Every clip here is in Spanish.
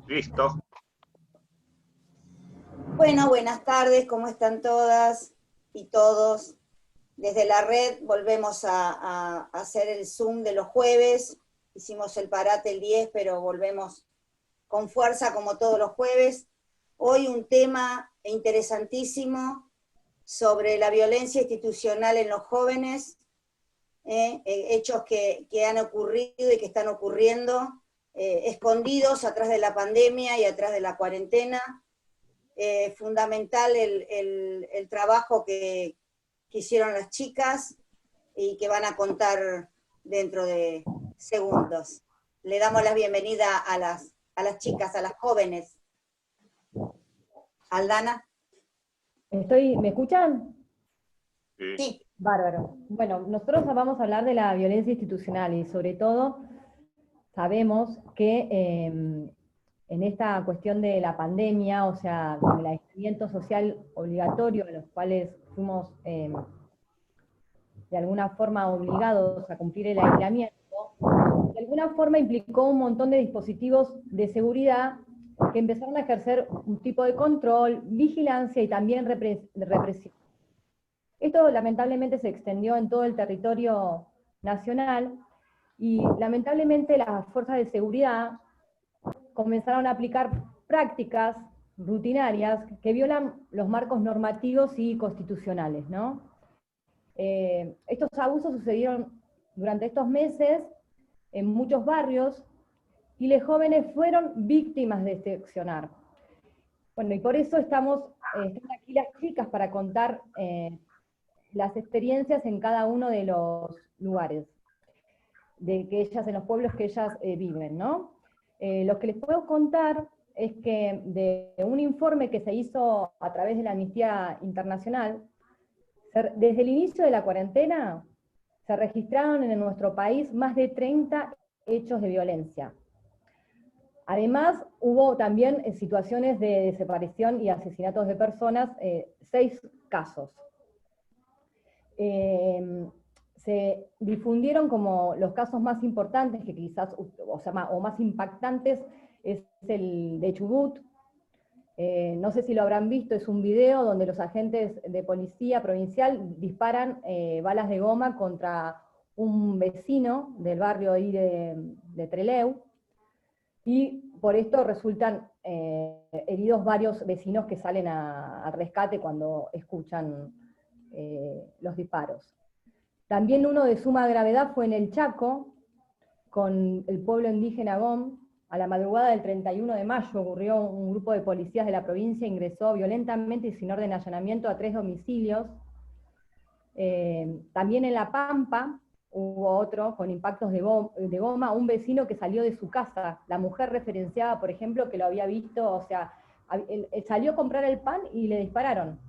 Listo. Bueno, buenas tardes, ¿cómo están todas y todos? Desde la red volvemos a hacer el Zoom de los jueves. Hicimos el parate el 10, pero volvemos con fuerza como todos los jueves. Hoy un tema interesantísimo sobre la violencia institucional en los jóvenes, hechos que han ocurrido y que están ocurriendo, escondidos atrás de la pandemia y atrás de la cuarentena. Fundamental el trabajo que hicieron las chicas y que van a contar dentro de segundos. Le damos la bienvenida a las chicas, a las jóvenes. Aldana. ¿Me escuchan? Sí. Sí. Bárbaro. Bueno, nosotros vamos a hablar de la violencia institucional y sobre todo sabemos que en esta cuestión de la pandemia, o sea, con el aislamiento social obligatorio a los cuales fuimos de alguna forma obligados a cumplir el aislamiento, de alguna forma implicó un montón de dispositivos de seguridad que empezaron a ejercer un tipo de control, vigilancia y también represión. Esto lamentablemente se extendió en todo el territorio nacional y lamentablemente las fuerzas de seguridad comenzaron a aplicar prácticas rutinarias que violan los marcos normativos y constitucionales, ¿no? Estos abusos sucedieron durante estos meses en muchos barrios y los jóvenes fueron víctimas de este accionar. Bueno, y por eso están aquí las chicas para contar las experiencias en cada uno de los lugares, en los pueblos que ellas viven, ¿no? Lo que les puedo contar es que de un informe que se hizo a través de la Amnistía Internacional, desde el inicio de la cuarentena, se registraron en nuestro país más de 30 hechos de violencia. Además, hubo también situaciones de desaparición y asesinatos de personas, 6 casos. Se difundieron como los casos más importantes, que quizás, o más impactantes, es el de Chubut. No sé si lo habrán visto, es un video donde los agentes de policía provincial disparan balas de goma contra un vecino del barrio ahí de Trelew, y por esto resultan heridos varios vecinos que salen al rescate cuando escuchan los disparos. También uno de suma gravedad fue en el Chaco, con el pueblo indígena Gom. A la madrugada del 31 de mayo ocurrió, un grupo de policías de la provincia ingresó violentamente y sin orden de allanamiento a 3 domicilios. También en La Pampa hubo otro con impactos de goma, un vecino que salió de su casa. La mujer referenciaba, por ejemplo, que lo había visto, o sea, él salió a comprar el pan y le dispararon.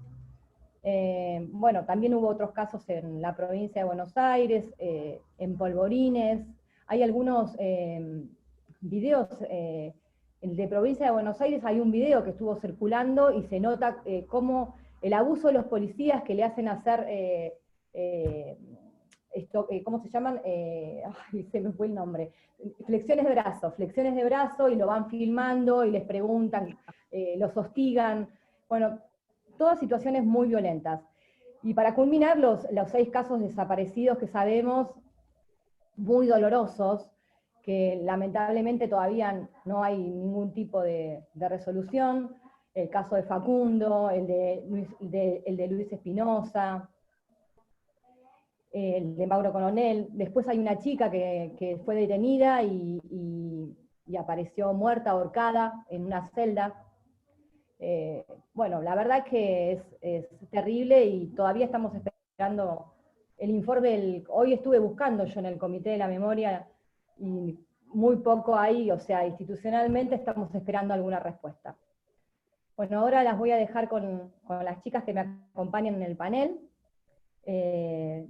Bueno, también hubo otros casos en la provincia de Buenos Aires, en Polvorines. Hay algunos videos, el de provincia de Buenos Aires, hay un video que estuvo circulando y se nota cómo el abuso de los policías que le hacen hacer, ¿cómo se llaman? Ay, se me fue el nombre. Flexiones de brazo, y lo van filmando y les preguntan, los hostigan. Bueno, todas situaciones muy violentas. Y para culminar, los 6 casos desaparecidos que sabemos, muy dolorosos, que lamentablemente todavía no hay ningún tipo de resolución. El caso de Facundo, el de Luis Espinosa, el de Mauro Coronel. Después hay una chica que fue detenida y apareció muerta, ahorcada, en una celda. Bueno, la verdad que es terrible y todavía estamos esperando el informe. Hoy estuve buscando yo en el Comité de la Memoria y muy poco hay, o sea, institucionalmente estamos esperando alguna respuesta. Bueno, ahora las voy a dejar con las chicas que me acompañan en el panel.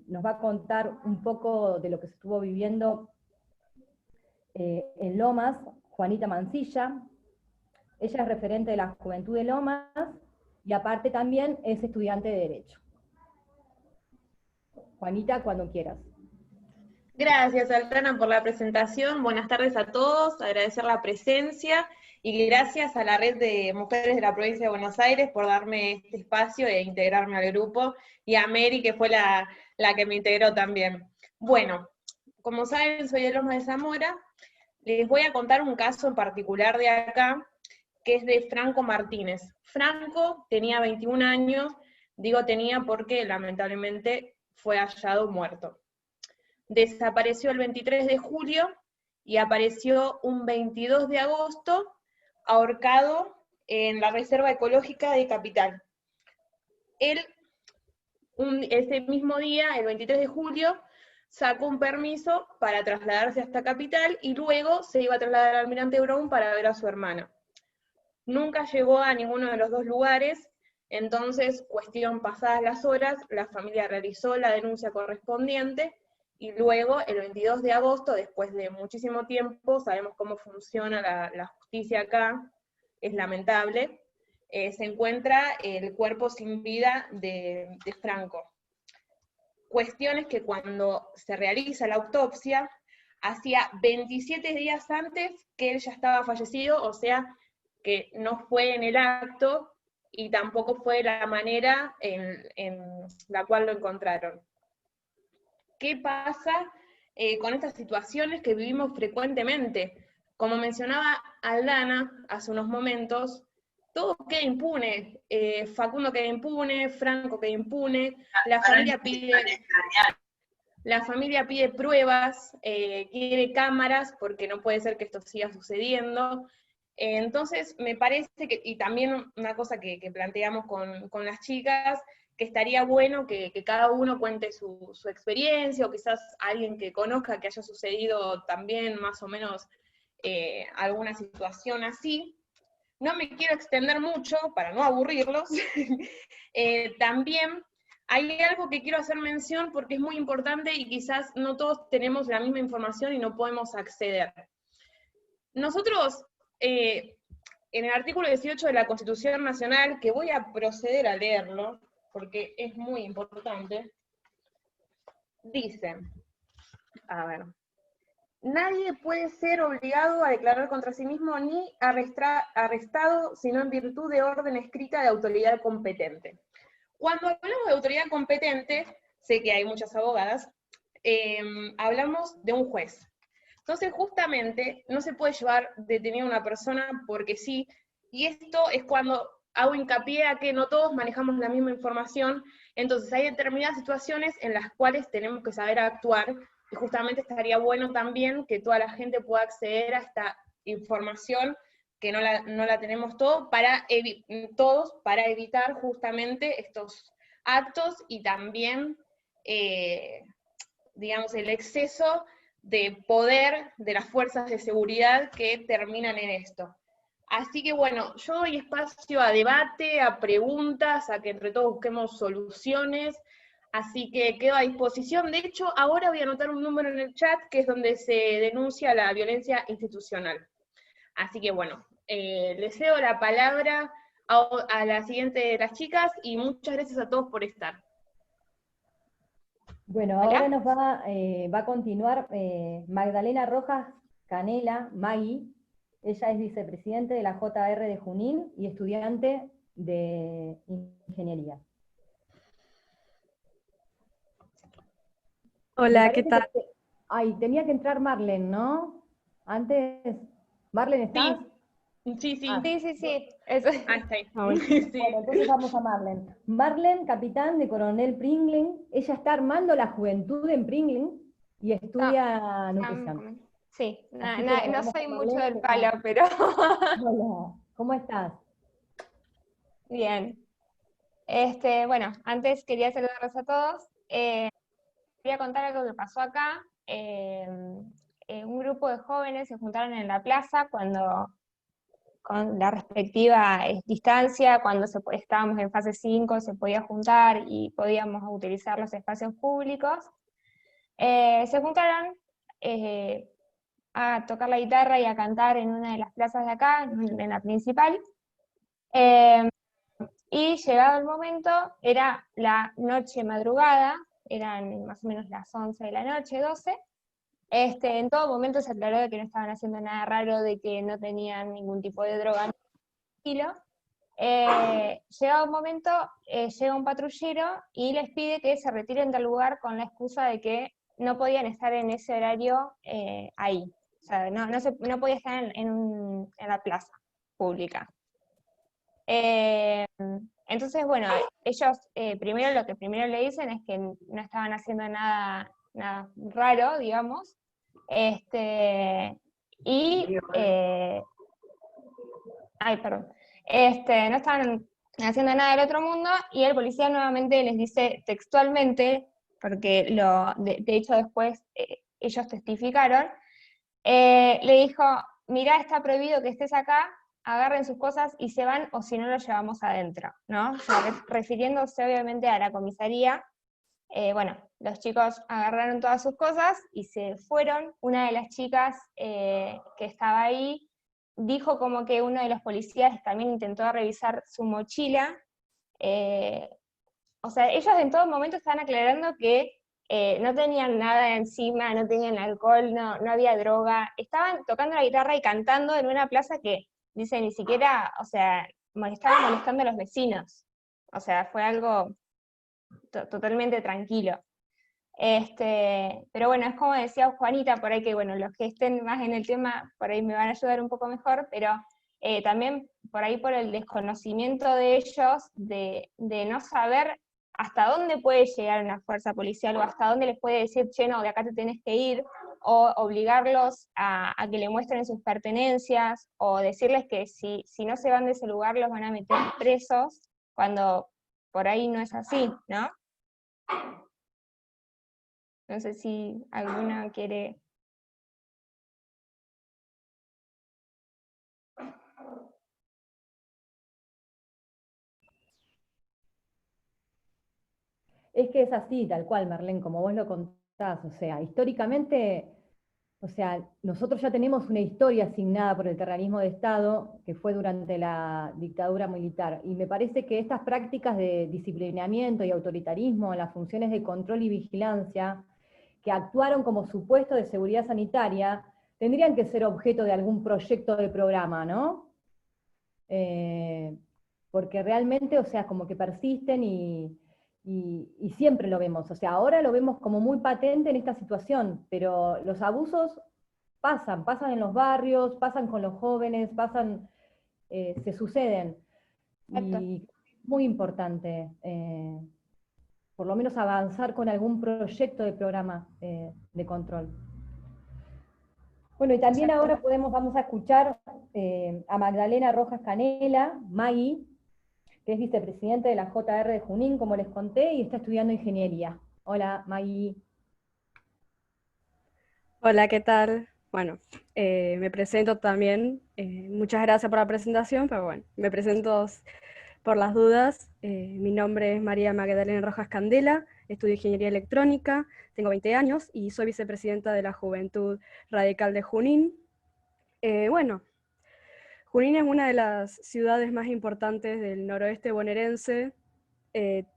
Nos va a contar un poco de lo que se estuvo viviendo en Lomas, Juanita Mancilla. Ella es referente de la Juventud de Lomas y aparte también es estudiante de Derecho. Juanita, cuando quieras. Gracias, Altana, por la presentación. Buenas tardes a todos, agradecer la presencia y gracias a la Red de Mujeres de la Provincia de Buenos Aires por darme este espacio e integrarme al grupo, y a Mary, que fue la que me integró también. Bueno, como saben, soy de Loma de Zamora. Les voy a contar un caso en particular de acá, que es de Franco Martínez. Franco tenía 21 años, digo tenía porque lamentablemente fue hallado muerto. Desapareció el 23 de julio y apareció un 22 de agosto ahorcado en la Reserva Ecológica de Capital. Él, ese mismo día, el 23 de julio, sacó un permiso para trasladarse hasta Capital y luego se iba a trasladar al Almirante Brown para ver a su hermana. Nunca llegó a ninguno de los dos lugares, entonces, cuestión pasadas las horas, la familia realizó la denuncia correspondiente, y luego, el 22 de agosto, después de muchísimo tiempo, sabemos cómo funciona la justicia acá, es lamentable, se encuentra el cuerpo sin vida de Franco. Cuestiones que cuando se realiza la autopsia, hacía 27 días antes que él ya estaba fallecido, o sea, que no fue en el acto, y tampoco fue la manera en la cual lo encontraron. ¿Qué pasa con estas situaciones que vivimos frecuentemente? Como mencionaba Aldana hace unos momentos, todo queda impune. Facundo queda impune, Franco queda impune, la familia pide pruebas, quiere cámaras, porque no puede ser que esto siga sucediendo. Entonces, me parece que, y también una cosa que planteamos con las chicas, que estaría bueno que cada uno cuente su experiencia, o quizás alguien que conozca que haya sucedido también más o menos alguna situación así. No me quiero extender mucho para no aburrirlos. También hay algo que quiero hacer mención porque es muy importante y quizás no todos tenemos la misma información y no podemos acceder. Nosotros, en el artículo 18 de la Constitución Nacional, que voy a proceder a leerlo, porque es muy importante, dice, a ver, nadie puede ser obligado a declarar contra sí mismo ni arrestado, sino en virtud de orden escrita de autoridad competente. Cuando hablamos de autoridad competente, sé que hay muchas abogadas, hablamos de un juez. Entonces, justamente, no se puede llevar detenida a una persona porque sí, y esto es cuando hago hincapié a que no todos manejamos la misma información, entonces hay determinadas situaciones en las cuales tenemos que saber actuar, y justamente estaría bueno también que toda la gente pueda acceder a esta información, que no la tenemos todos para evitar justamente estos actos, y también, digamos, el exceso de poder de las fuerzas de seguridad que terminan en esto. Así que bueno, yo doy espacio a debate, a preguntas, a que entre todos busquemos soluciones, así que quedo a disposición. De hecho, ahora voy a anotar un número en el chat, que es donde se denuncia la violencia institucional. Así que bueno, les cedo la palabra a la siguiente de las chicas, y muchas gracias a todos por estar. Bueno, ¿Hola? ahora nos va a continuar Magdalena Rojas Canela, Maggie. Ella es vicepresidente de la JR de Junín y estudiante de ingeniería. Hola, ¿qué tal? Ay, tenía que entrar Marlene, ¿no? Antes, ¿Marlene estás? Sí. Ah. Sí. Eso. Ah, está ahí. Sí. Bueno, entonces vamos a Marlene. Marlene, capitán de Coronel Pringling. Ella está armando la juventud en Pringling y estudia nutrición. Sí, Así que no vamos soy con mucho Marlene, del palo, pero Hola, ¿cómo estás? bien. Bueno, antes quería saludarlos a todos. Quería contar algo que pasó acá. Un grupo de jóvenes se juntaron en la plaza con la respectiva distancia, cuando estábamos en fase 5, se podía juntar y podíamos utilizar los espacios públicos. Se juntaron a tocar la guitarra y a cantar en una de las plazas de acá, en la principal. Y llegado el momento, era la noche madrugada, eran más o menos las 11 de la noche, 12, En todo momento se aclaró de que no estaban haciendo nada raro, de que no tenían ningún tipo de droga, tranquilo. Llega un momento, llega un patrullero y les pide que se retiren del lugar con la excusa de que no podían estar en ese horario ahí. O sea, no podía estar en la plaza pública. Entonces, bueno, ellos lo que primero le dicen es que no estaban haciendo nada raro, digamos, no estaban haciendo nada del otro mundo, y el policía nuevamente les dice textualmente, porque de hecho después ellos testificaron, le dijo, mirá, está prohibido que estés acá, agarren sus cosas y se van, o si no los llevamos adentro, ¿no? O sea, refiriéndose obviamente a la comisaría. Bueno, los chicos agarraron todas sus cosas y se fueron. Una de las chicas que estaba ahí dijo como que uno de los policías también intentó revisar su mochila. O sea, ellos en todo momento estaban aclarando que no tenían nada encima, no tenían alcohol, no había droga. Estaban tocando la guitarra y cantando en una plaza que, dice, ni siquiera, o sea, estaban molestando a los vecinos. O sea, fue algo totalmente tranquilo. Pero bueno, es como decía Juanita, por ahí que, bueno, los que estén más en el tema, por ahí me van a ayudar un poco mejor, pero también por ahí por el desconocimiento de ellos, de no saber hasta dónde puede llegar una fuerza policial, o hasta dónde les puede decir, che, no, de acá te tenés que ir, o obligarlos a que le muestren sus pertenencias, o decirles que si no se van de ese lugar los van a meter presos, cuando por ahí no es así, ¿no? No sé si alguna quiere... Es que es así, tal cual, Marlene, como vos lo contás. O sea, históricamente, o sea, nosotros ya tenemos una historia asignada por el terrorismo de Estado, que fue durante la dictadura militar. Y me parece que estas prácticas de disciplinamiento y autoritarismo en las funciones de control y vigilancia, que actuaron como supuesto de seguridad sanitaria, tendrían que ser objeto de algún proyecto de programa, ¿no? Porque realmente, o sea, como que persisten y siempre lo vemos. O sea, ahora lo vemos como muy patente en esta situación, pero los abusos pasan en los barrios, pasan con los jóvenes, se suceden. Y es muy importante, por lo menos avanzar con algún proyecto de programa de control. Bueno, y también ahora vamos a escuchar a Magdalena Rojas Canela, Maggie, que es vicepresidente de la JR de Junín, como les conté, y está estudiando ingeniería. Hola, Maggie. Hola, ¿qué tal? Bueno, me presento también. Muchas gracias por la presentación, pero bueno, me presento por las dudas. Mi nombre es María Magdalena Rojas Candela, estudio ingeniería electrónica, tengo 20 años y soy vicepresidenta de la Juventud Radical de Junín. Bueno, Junín es una de las ciudades más importantes del noroeste bonaerense.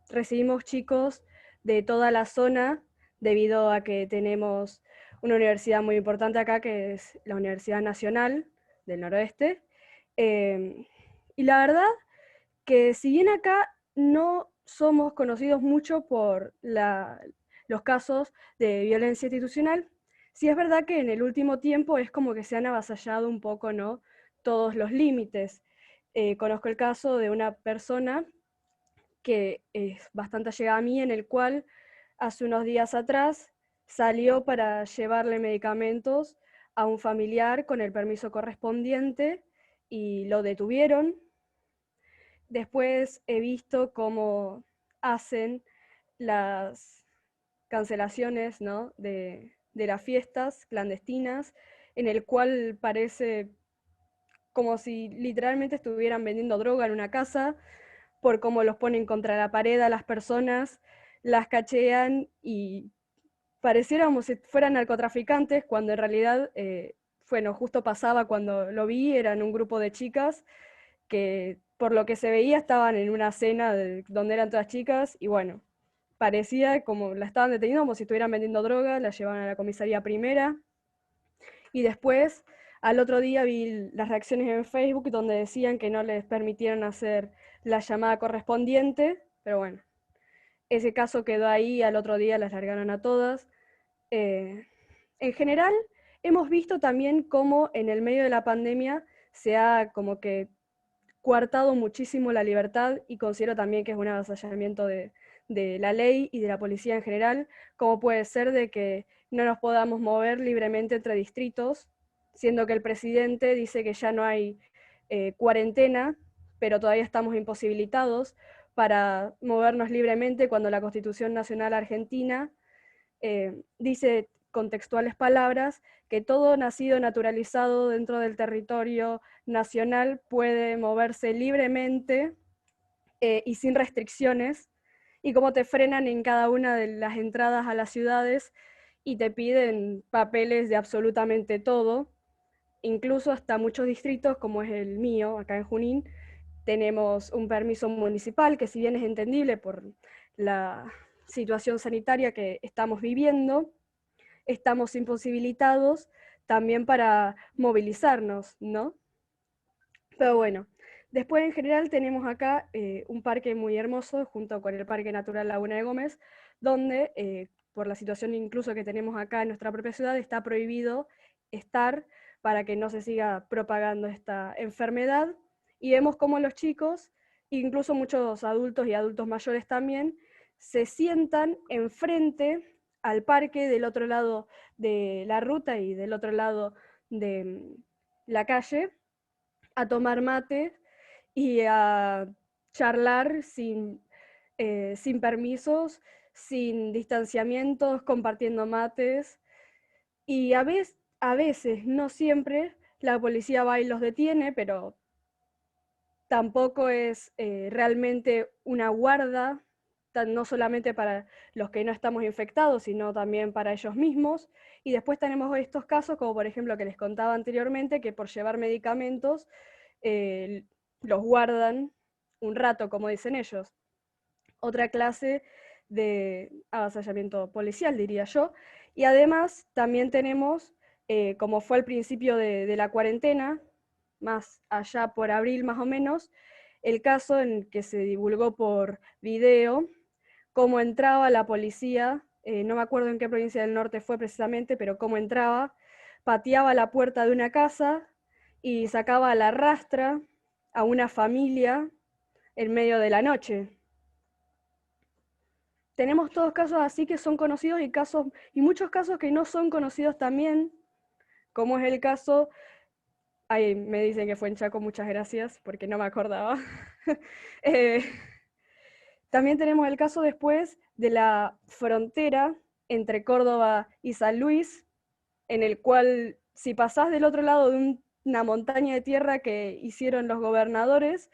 Recibimos chicos de toda la zona debido a que tenemos una universidad muy importante acá, que es la Universidad Nacional del Noroeste. Y la verdad que si bien acá no somos conocidos mucho por los casos de violencia institucional, sí es verdad que en el último tiempo es como que se han avasallado un poco, ¿no?, todos los límites. Conozco el caso de una persona que es bastante allegada a mí, en el cual hace unos días atrás salió para llevarle medicamentos a un familiar con el permiso correspondiente y lo detuvieron. Después he visto cómo hacen las cancelaciones, ¿no?, de las fiestas clandestinas, en el cual parece como si literalmente estuvieran vendiendo droga en una casa, por cómo los ponen contra la pared a las personas, las cachean y pareciera como si fueran narcotraficantes, cuando en realidad, bueno, justo pasaba cuando lo vi, eran un grupo de chicas que por lo que se veía estaban en una cena donde eran todas chicas, y bueno, parecía como la estaban deteniendo, como si estuvieran vendiendo droga, la llevaban a la comisaría primera. Y después, al otro día vi las reacciones en Facebook donde decían que no les permitieron hacer la llamada correspondiente, pero bueno, ese caso quedó ahí, al otro día las largaron a todas. En general, hemos visto también cómo en el medio de la pandemia se ha como que coartado muchísimo la libertad, y considero también que es un avasallamiento de la ley y de la policía en general, como puede ser de que no nos podamos mover libremente entre distritos, siendo que el presidente dice que ya no hay cuarentena, pero todavía estamos imposibilitados para movernos libremente cuando la Constitución Nacional Argentina dice con textuales palabras que todo nacido naturalizado dentro del territorio nacional puede moverse libremente y sin restricciones, y cómo te frenan en cada una de las entradas a las ciudades y te piden papeles de absolutamente todo, incluso hasta muchos distritos, como es el mío, acá en Junín, tenemos un permiso municipal que, si bien es entendible por la situación sanitaria que estamos viviendo, estamos imposibilitados también para movilizarnos, ¿no? Pero bueno, después en general tenemos acá un parque muy hermoso junto con el Parque Natural Laguna de Gómez, donde por la situación incluso que tenemos acá en nuestra propia ciudad, está prohibido estar para que no se siga propagando esta enfermedad, y vemos cómo los chicos, incluso muchos adultos y adultos mayores también, se sientan enfrente al parque del otro lado de la ruta y del otro lado de la calle, a tomar mate y a charlar sin permisos, sin distanciamientos, compartiendo mates. Y a veces, no siempre, la policía va y los detiene, pero tampoco es realmente una guarda, no solamente para los que no estamos infectados, sino también para ellos mismos. Y después tenemos estos casos, como por ejemplo que les contaba anteriormente, que por llevar medicamentos los guardan un rato, como dicen ellos. Otra clase de avasallamiento policial, diría yo. Y además también tenemos, como fue al principio de la cuarentena, más allá por abril más o menos, el caso en el que se divulgó por video cómo entraba la policía, no me acuerdo en qué provincia del norte fue precisamente, pero cómo entraba, pateaba la puerta de una casa y sacaba a la rastra a una familia en medio de la noche. Tenemos todos casos así que son conocidos y muchos casos que no son conocidos también, como es el caso, ahí me dicen que fue en Chaco, muchas gracias, porque no me acordaba. También tenemos el caso después de la frontera entre Córdoba y San Luis, en el cual si pasás del otro lado de una montaña de tierra que hicieron los gobernadores,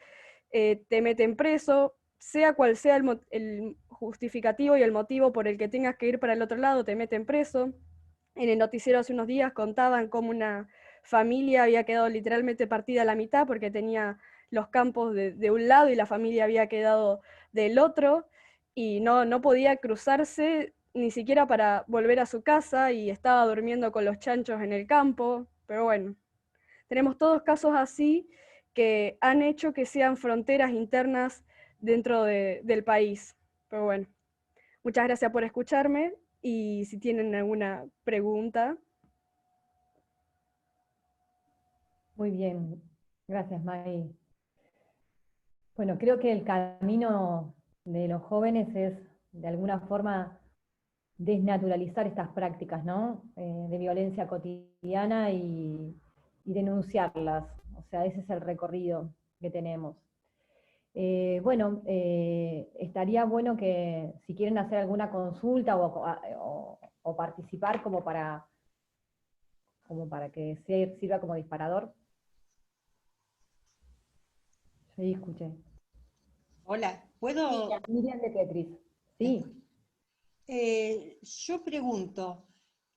te meten preso, sea cual sea el justificativo y el motivo por el que tengas que ir para el otro lado, te meten preso. En el noticiero hace unos días contaban cómo una familia había quedado literalmente partida a la mitad porque tenía los campos de un lado y la familia había quedado del otro, y no podía cruzarse ni siquiera para volver a su casa, y estaba durmiendo con los chanchos en el campo. Pero bueno, tenemos todos casos así que han hecho que sean fronteras internas dentro del país. Pero bueno, muchas gracias por escucharme, y si tienen alguna pregunta. Muy bien, gracias, Maggie. Bueno, creo que el camino de los jóvenes es, de alguna forma, desnaturalizar estas prácticas, ¿no? De violencia cotidiana y denunciarlas. O sea, ese es el recorrido que tenemos. Bueno, estaría bueno que si quieren hacer alguna consulta o participar como para que sirva como disparador. Sí, escuché. Hola, ¿puedo? Miriam de Petris. Sí. Yo pregunto,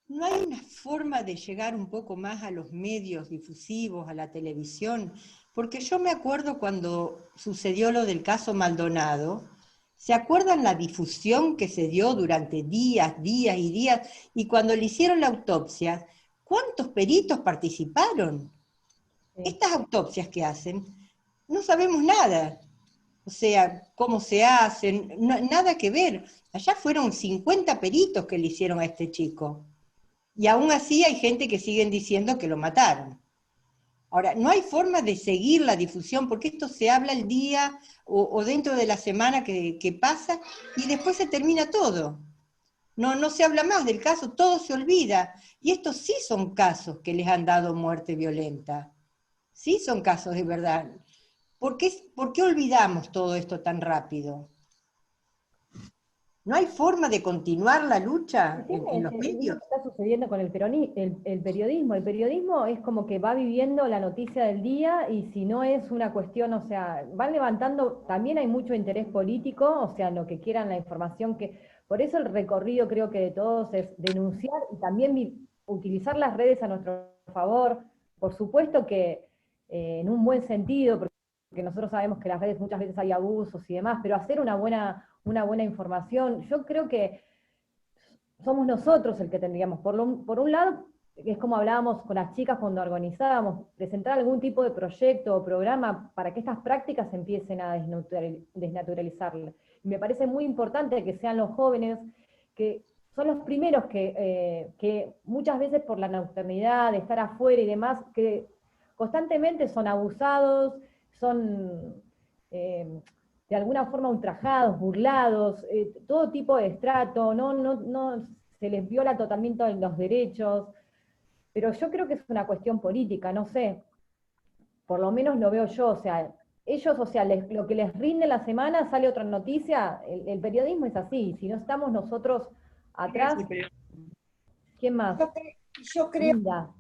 ¿no hay una forma de llegar un poco más a los medios difusivos, a la televisión? Porque yo me acuerdo cuando sucedió lo del caso Maldonado, ¿Se acuerdan la difusión que se dio durante días y días? Y cuando le hicieron la autopsia, ¿cuántos peritos participaron? Sí. Estas autopsias que hacen, no sabemos nada. O sea, cómo se hacen, nada que ver. Allá fueron 50 peritos que le hicieron a este chico. Y aún así hay gente que siguen diciendo que lo mataron. Ahora, no hay forma de seguir la difusión, porque esto se habla el día o dentro de la semana que pasa, y después se termina todo. No se habla más del caso, todo se olvida. Y estos sí son casos que les han dado muerte violenta. Sí son casos de verdad. ¿Por qué olvidamos todo esto tan rápido? ¿No hay forma de continuar la lucha en los Es lo medios? que está sucediendo con el periodismo. El periodismo es como que va viviendo la noticia del día y si no es una cuestión, o sea, van levantando, también hay mucho interés político, o sea, lo que quieran, la información que... Por eso el recorrido creo que de todos es denunciar y también utilizar las redes a nuestro favor. Por supuesto que en un buen sentido, porque nosotros sabemos que las redes muchas veces hay abusos y demás, pero hacer una buena información. Yo creo que somos nosotros el que tendríamos, por un lado, es como hablábamos con las chicas cuando organizábamos, presentar algún tipo de proyecto o programa para que estas prácticas empiecen a desnaturalizarlas. Y me parece muy importante que sean los jóvenes, que son los primeros que muchas veces por la nocturnidad, de estar afuera y demás, que constantemente son abusados, son... de alguna forma ultrajados, burlados, todo tipo de estrato, no se les viola totalmente los derechos, pero yo creo que es una cuestión política, no sé, por lo menos lo veo yo, o sea, ellos, o sea, lo que les rinde la semana sale otra noticia, el periodismo es así, si no estamos nosotros atrás, ¿quién más? Yo creo Linda.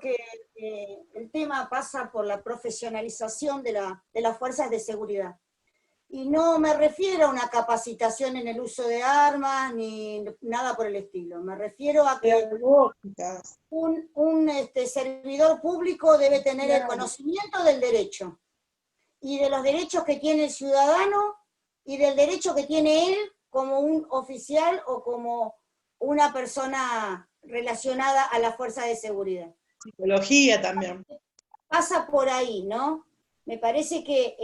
que el tema pasa por la profesionalización de las fuerzas de seguridad. Y no me refiero a una capacitación en el uso de armas, ni nada por el estilo. Me refiero a que un servidor público debe tener el conocimiento del derecho, y de los derechos que tiene el ciudadano, y del derecho que tiene él como un oficial o como una persona relacionada a la fuerza de seguridad. Psicología también. Pasa por ahí, ¿no? Me parece que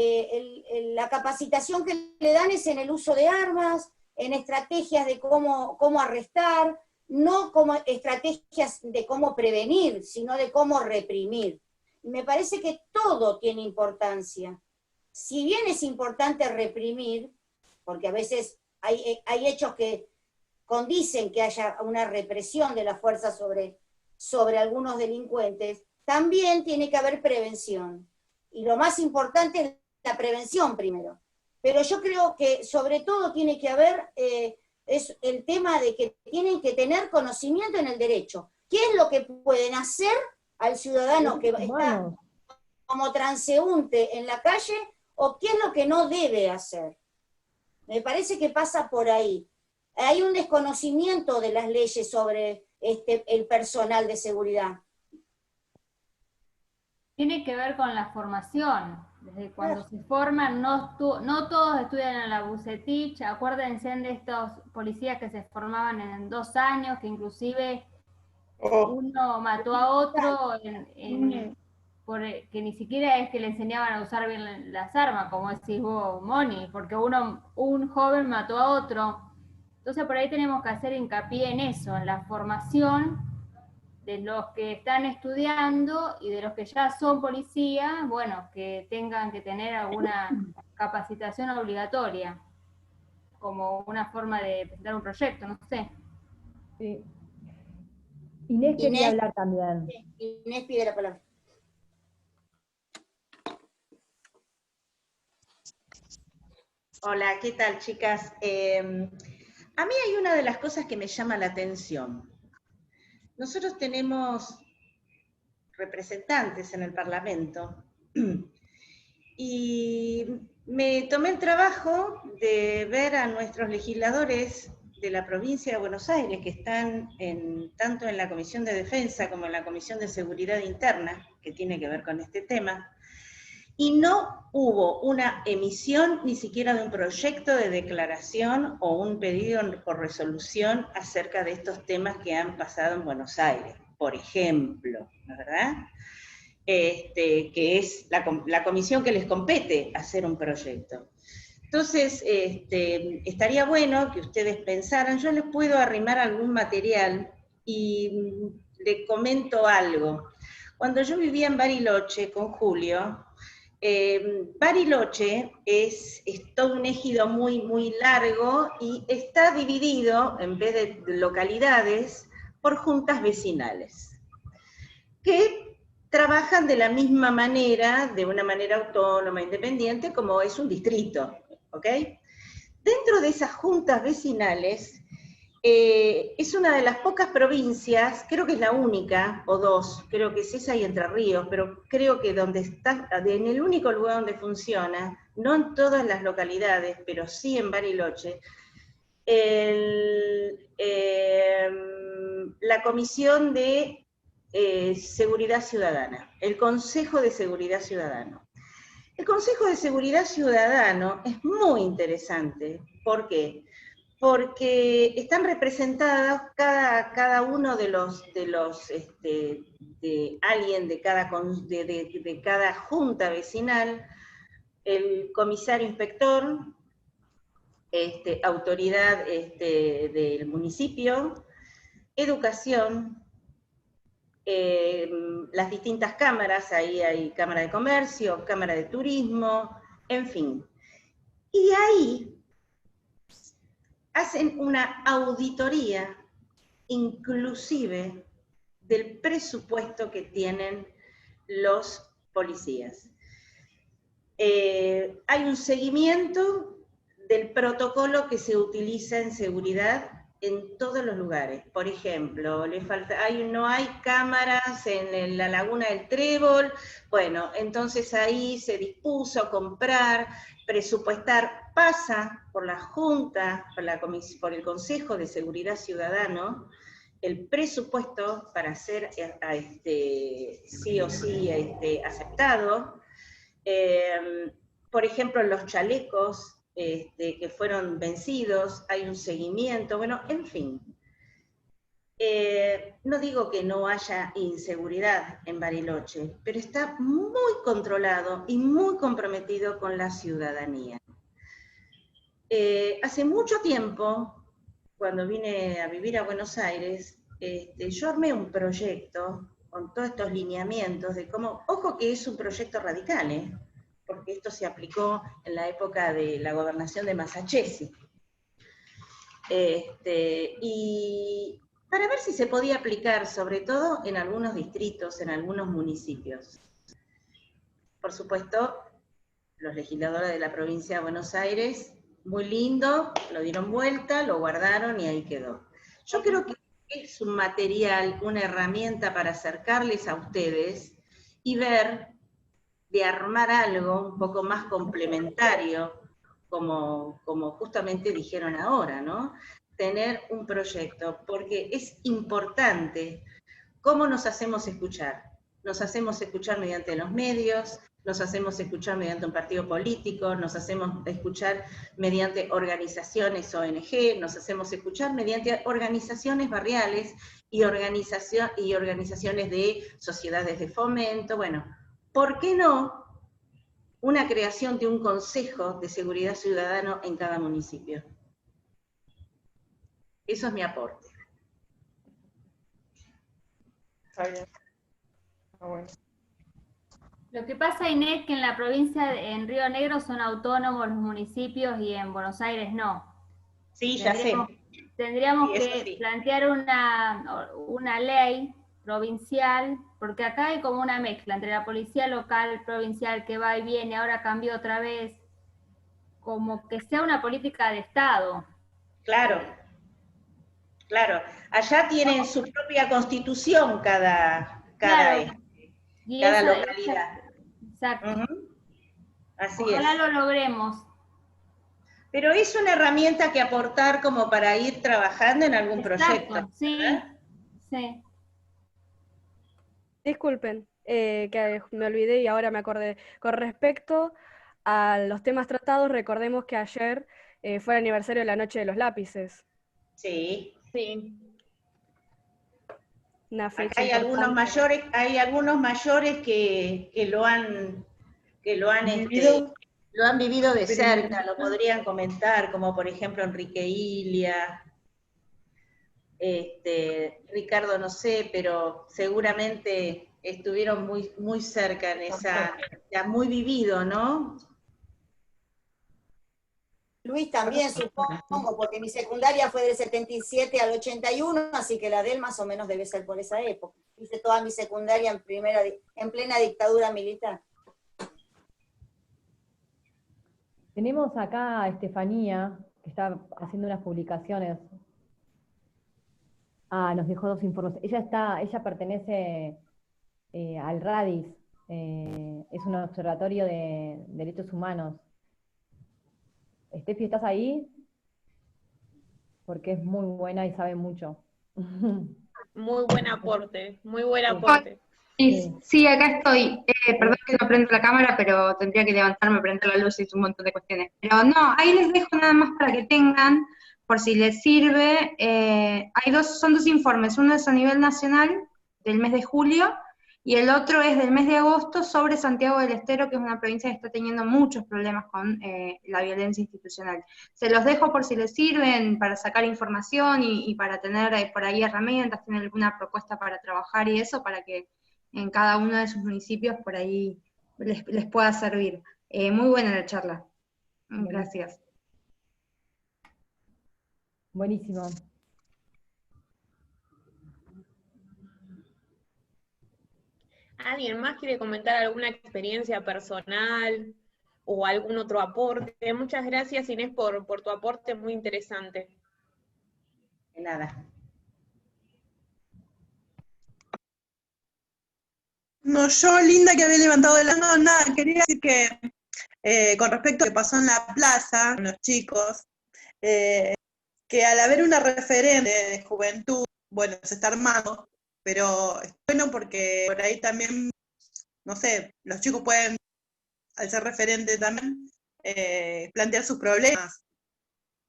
la capacitación que le dan es en el uso de armas, en estrategias de cómo arrestar, no como estrategias de cómo prevenir, sino de cómo reprimir. Y me parece que todo tiene importancia. Si bien es importante reprimir, porque a veces hay hechos que condicen que haya una represión de la fuerza sobre algunos delincuentes, también tiene que haber prevención. Y lo más importante es la prevención primero. Pero yo creo que sobre todo tiene que haber es el tema de que tienen que tener conocimiento en el derecho. ¿Qué es lo que pueden hacer al ciudadano que está como transeúnte en la calle o qué es lo que no debe hacer? Me parece que pasa por ahí. Hay un desconocimiento de las leyes sobre el personal de seguridad. Tiene que ver con la formación. Desde cuando se forman, no todos estudian en la Bucetich. Acuérdense de estos policías que se formaban en 2 años, que inclusive uno mató a otro, que ni siquiera es que le enseñaban a usar bien las armas, como decís vos, Moni, porque un joven mató a otro. Entonces por ahí tenemos que hacer hincapié en eso, en la formación de los que están estudiando y de los que ya son policías, bueno, que tengan que tener alguna capacitación obligatoria, como una forma de presentar un proyecto, no sé. Sí. Inés quería hablar también. Inés pide la palabra. Hola, ¿qué tal, chicas? A mí hay una de las cosas que me llama la atención. Nosotros tenemos representantes en el Parlamento y me tomé el trabajo de ver a nuestros legisladores de la provincia de Buenos Aires que están tanto en la Comisión de Defensa como en la Comisión de Seguridad Interna, que tiene que ver con este tema, y no hubo una emisión ni siquiera de un proyecto de declaración o un pedido por resolución acerca de estos temas que han pasado en Buenos Aires, por ejemplo, ¿verdad? Que es la comisión que les compete hacer un proyecto. Entonces, estaría bueno que ustedes pensaran, yo les puedo arrimar algún material y le comento algo. Cuando yo vivía en Bariloche con Julio, Bariloche es todo un ejido muy, muy largo y está dividido, en vez de localidades, por juntas vecinales, que trabajan de la misma manera, de una manera autónoma, independiente, como es un distrito, ¿ok? Dentro de esas juntas vecinales, es una de las pocas provincias, creo que es la única, o dos, creo que es esa y Entre Ríos, pero creo que donde está, en el único lugar donde funciona, no en todas las localidades, pero sí en Bariloche, la Comisión de Seguridad Ciudadana, el Consejo de Seguridad Ciudadano. El Consejo de Seguridad Ciudadano es muy interesante. ¿Por qué? Porque están representados cada uno de alguien de cada junta vecinal, el comisario inspector, autoridad del municipio, educación, las distintas cámaras, ahí hay Cámara de Comercio, Cámara de Turismo, en fin. Y ahí hacen una auditoría inclusive del presupuesto que tienen los policías. Hay un seguimiento del protocolo que se utiliza en seguridad en todos los lugares. Por ejemplo, no hay cámaras en la Laguna del Trébol, bueno, entonces ahí se dispuso a comprar, presupuestar, pasa por la Junta, por el Consejo de Seguridad Ciudadano, el presupuesto para ser sí o sí aceptado. Por ejemplo, los chalecos que fueron vencidos, hay un seguimiento, bueno, en fin. No digo que no haya inseguridad en Bariloche, pero está muy controlado y muy comprometido con la ciudadanía. Hace mucho tiempo, cuando vine a vivir a Buenos Aires, yo armé un proyecto con todos estos lineamientos de cómo, ojo que es un proyecto radical, porque esto se aplicó en la época de la gobernación de Massachusetts. Y para ver si se podía aplicar, sobre todo en algunos distritos, en algunos municipios. Por supuesto, los legisladores de la provincia de Buenos Aires, muy lindo, lo dieron vuelta, lo guardaron y ahí quedó. Yo creo que es un material, una herramienta para acercarles a ustedes y ver de armar algo un poco más complementario, como justamente dijeron ahora, ¿no? Tener un proyecto, porque es importante cómo nos hacemos escuchar. Nos hacemos escuchar mediante los medios, nos hacemos escuchar mediante un partido político, nos hacemos escuchar mediante organizaciones ONG, nos hacemos escuchar mediante organizaciones barriales y organizaciones de sociedades de fomento, bueno, ¿por qué no una creación de un Consejo de Seguridad Ciudadano en cada municipio? Eso es mi aporte. Está bien. Está bueno. Lo que pasa, Inés, que en la provincia, en Río Negro son autónomos los municipios y en Buenos Aires no. Sí, ya sé. Tendríamos Sí, que sí. plantear una ley provincial, porque acá hay como una mezcla entre la policía local, provincial, que va y viene, ahora cambió otra vez, como que sea una política de Estado. Claro, claro. Allá tienen su propia constitución cada localidad. Exacto. Así Ojalá es. lo logremos. Pero es una herramienta que aportar como para ir trabajando en algún proyecto. Sí, ¿verdad? sí. Disculpen, que me olvidé y ahora me acordé. Con respecto a los temas tratados, recordemos que ayer fue el aniversario de la Noche de los Lápices. Sí. Sí. Una Acá fecha hay algunos mayores que lo han ¿Vivido? lo han vivido de cerca, Experimento. lo podrían comentar, como por ejemplo Enrique Ilia, Ricardo no sé, pero seguramente estuvieron muy cerca en esa, ya muy vivido, ¿no? Luis también, supongo, porque mi secundaria fue del 77 al 81, así que la de él más o menos debe ser por esa época. Hice toda mi secundaria en plena dictadura militar. Tenemos acá a Estefanía, que está haciendo unas publicaciones. Nos dejó 2 informes. Ella pertenece al RADIS, es un observatorio de derechos humanos. Estefi, ¿estás ahí? Porque es muy buena y sabe mucho. Muy buen aporte, muy buen aporte. Sí, acá estoy. Perdón que no prendo la cámara, pero tendría que levantarme, prender la luz y un montón de cuestiones. Pero no, ahí les dejo nada más para que tengan, por si les sirve. Son 2 informes, uno es a nivel nacional, del mes de julio, y el otro es del mes de agosto sobre Santiago del Estero, que es una provincia que está teniendo muchos problemas con la violencia institucional. Se los dejo por si les sirven para sacar información y para tener por ahí herramientas, tener alguna propuesta para trabajar y eso, para que en cada uno de sus municipios por ahí les pueda servir. Muy buena la charla. Gracias. Buenísimo. ¿Alguien más quiere comentar alguna experiencia personal o algún otro aporte? Muchas gracias, Inés, por tu aporte, muy interesante. De nada. No, yo, Linda, que había levantado de la mano, nada, quería decir que con respecto a lo que pasó en la plaza, con los chicos, que al haber una referente de juventud, bueno, se está armando, pero es bueno porque por ahí también, no sé, los chicos pueden, al ser referente también, plantear sus problemas.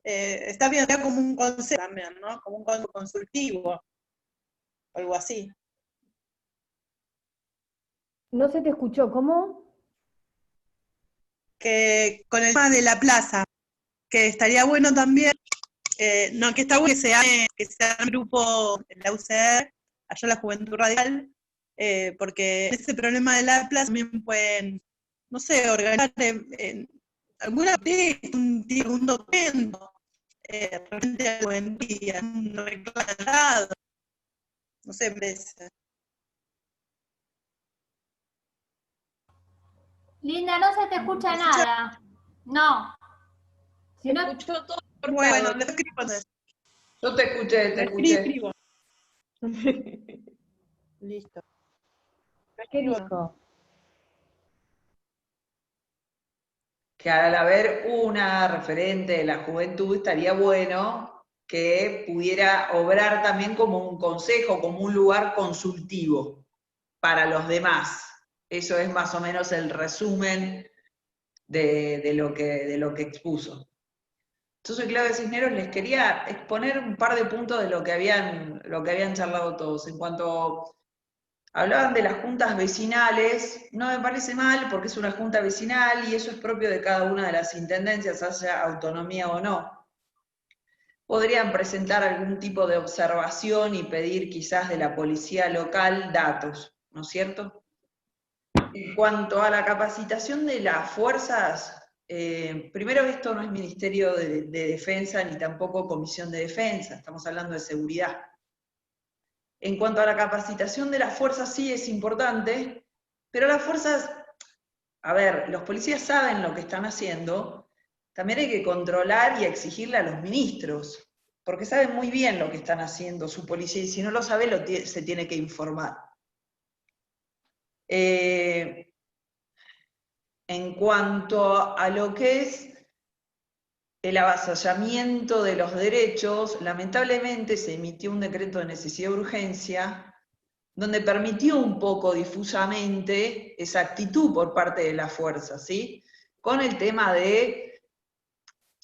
Está bien, está como un consejo también, ¿no? Como un consultivo, algo así. No se te escuchó, ¿cómo? Que con el tema de la plaza, que estaría bueno también, no, que está bueno que sea un grupo en la UCR, allá la Juventud Radical, porque en ese problema de la plaza también pueden, no sé, organizar alguna vez un documento, frente a la juventud y a un reclamado, no sé, me parece. Linda, no se te escucha nada. No. Si no, escuchó todo. Bueno, le escribo entonces. Yo te escuché, Escribo. Listo. ¿Qué dijo? Que al haber una referente de la juventud estaría bueno que pudiera obrar también como un consejo, como un lugar consultivo para los demás. Eso es más o menos el resumen de lo que expuso. Yo soy Claudia Cisneros, les quería exponer un par de puntos de lo que habían charlado todos. En cuanto hablaban de las juntas vecinales, no me parece mal porque es una junta vecinal y eso es propio de cada una de las intendencias, haya autonomía o no. Podrían presentar algún tipo de observación y pedir quizás de la policía local datos, ¿no es cierto? En cuanto a la capacitación de las fuerzas, primero esto no es Ministerio de Defensa ni tampoco Comisión de Defensa, estamos hablando de seguridad. En cuanto a la capacitación de las fuerzas sí es importante, pero las fuerzas, a ver, los policías saben lo que están haciendo, también hay que controlar y exigirle a los ministros, porque saben muy bien lo que están haciendo su policía y si no lo sabe se tiene que informar. En cuanto a lo que es el avasallamiento de los derechos, lamentablemente se emitió un decreto de necesidad de urgencia donde permitió un poco difusamente esa actitud por parte de las fuerzas, ¿sí? Con el tema de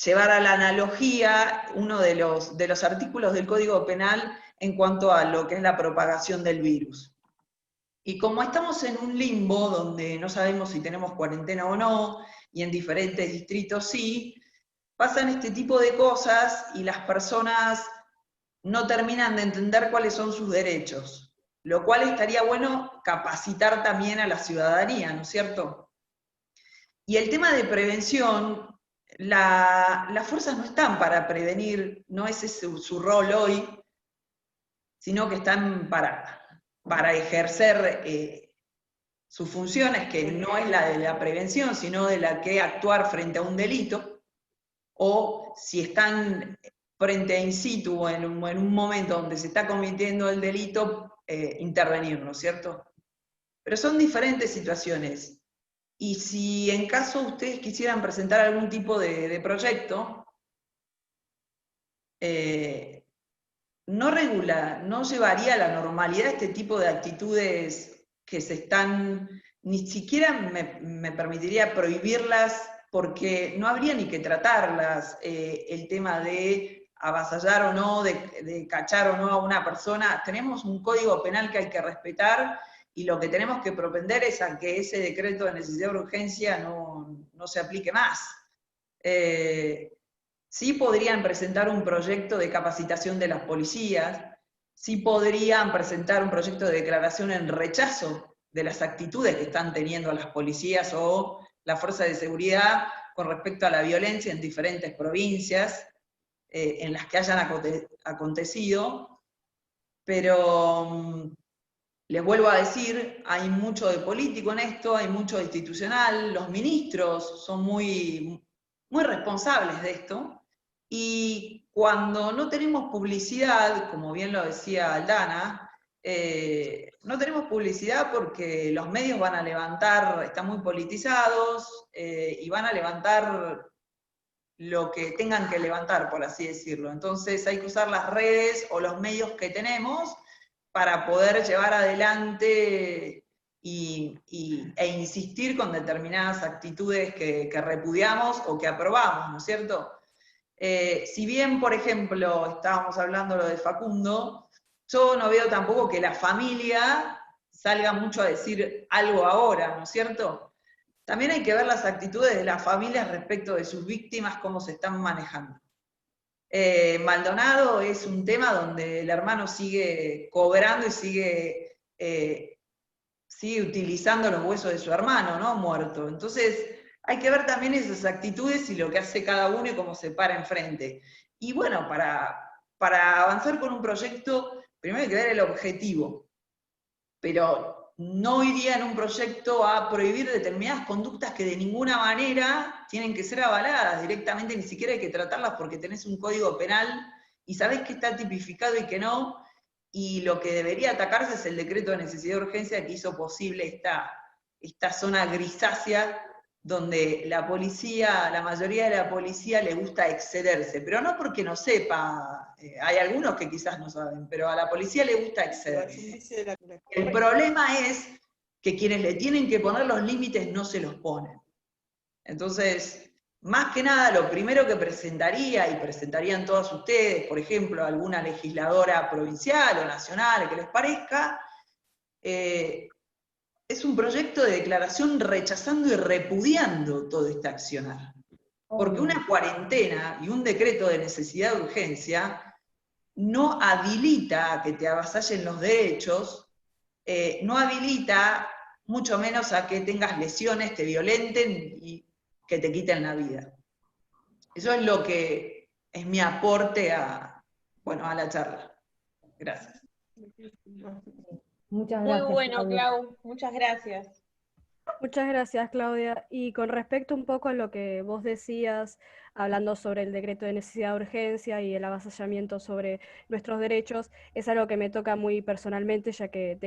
llevar a la analogía uno de los artículos del Código Penal en cuanto a lo que es la propagación del virus. Y como estamos en un limbo donde no sabemos si tenemos cuarentena o no, y en diferentes distritos sí, pasan este tipo de cosas y las personas no terminan de entender cuáles son sus derechos, lo cual estaría bueno capacitar también a la ciudadanía, ¿no es cierto? Y el tema de prevención, las fuerzas no están para prevenir, no es ese su rol hoy, sino que están para ejercer sus funciones, que no es la de la prevención, sino de la que actuar frente a un delito, o si están frente a in situ o en un momento donde se está cometiendo el delito, intervenir, ¿no es cierto? Pero son diferentes situaciones. Y si en caso ustedes quisieran presentar algún tipo de proyecto, no llevaría a la normalidad este tipo de actitudes que se están, ni siquiera me permitiría prohibirlas, porque no habría ni que tratarlas, el tema de avasallar o no, de cachar o no a una persona. Tenemos un código penal que hay que respetar, y lo que tenemos que propender es a que ese decreto de necesidad de urgencia no se aplique más. Sí podrían presentar un proyecto de capacitación de las policías, sí podrían presentar un proyecto de declaración en rechazo de las actitudes que están teniendo las policías o la fuerza de seguridad con respecto a la violencia en diferentes provincias en las que hayan acontecido, pero les vuelvo a decir, hay mucho de político en esto, hay mucho de institucional, los ministros son muy responsables de esto, y cuando no tenemos publicidad, como bien lo decía Aldana, no tenemos publicidad porque los medios van a levantar, están muy politizados, y van a levantar lo que tengan que levantar, por así decirlo. Entonces hay que usar las redes o los medios que tenemos para poder llevar adelante e insistir con determinadas actitudes que repudiamos o que aprobamos, ¿no es cierto? Si bien, por ejemplo, estábamos hablando lo de Facundo, yo no veo tampoco que la familia salga mucho a decir algo ahora, ¿no es cierto? También hay que ver las actitudes de las familias respecto de sus víctimas, cómo se están manejando. Maldonado es un tema donde el hermano sigue cobrando y sigue utilizando los huesos de su hermano, ¿no? Muerto. Entonces, hay que ver también esas actitudes y lo que hace cada uno y cómo se para enfrente. Y bueno, para avanzar con un proyecto, primero hay que ver el objetivo, pero no iría en un proyecto a prohibir determinadas conductas que de ninguna manera tienen que ser avaladas directamente, ni siquiera hay que tratarlas porque tenés un código penal y sabés que está tipificado y que no, y lo que debería atacarse es el decreto de necesidad de urgencia que hizo posible esta zona grisácea donde la mayoría de la policía le gusta excederse, pero no porque no sepa, hay algunos que quizás no saben, pero a la policía le gusta excederse. El problema es que quienes le tienen que poner los límites no se los ponen. Entonces, más que nada, lo primero que presentaría, y presentarían todos ustedes, por ejemplo, alguna legisladora provincial o nacional que les parezca, es un proyecto de declaración rechazando y repudiando todo este accionar. Porque una cuarentena y un decreto de necesidad de urgencia no habilita a que te avasallen los derechos, no habilita mucho menos a que tengas lesiones, te violenten y que te quiten la vida. Eso es lo que es mi aporte a la charla. Gracias. Muchas Muy gracias. bueno, Claudia. Clau, muchas gracias. Muchas gracias, Claudia. Y con respecto un poco a lo que vos decías, hablando sobre el decreto de necesidad de urgencia y el avasallamiento sobre nuestros derechos, es algo que me toca muy personalmente, ya que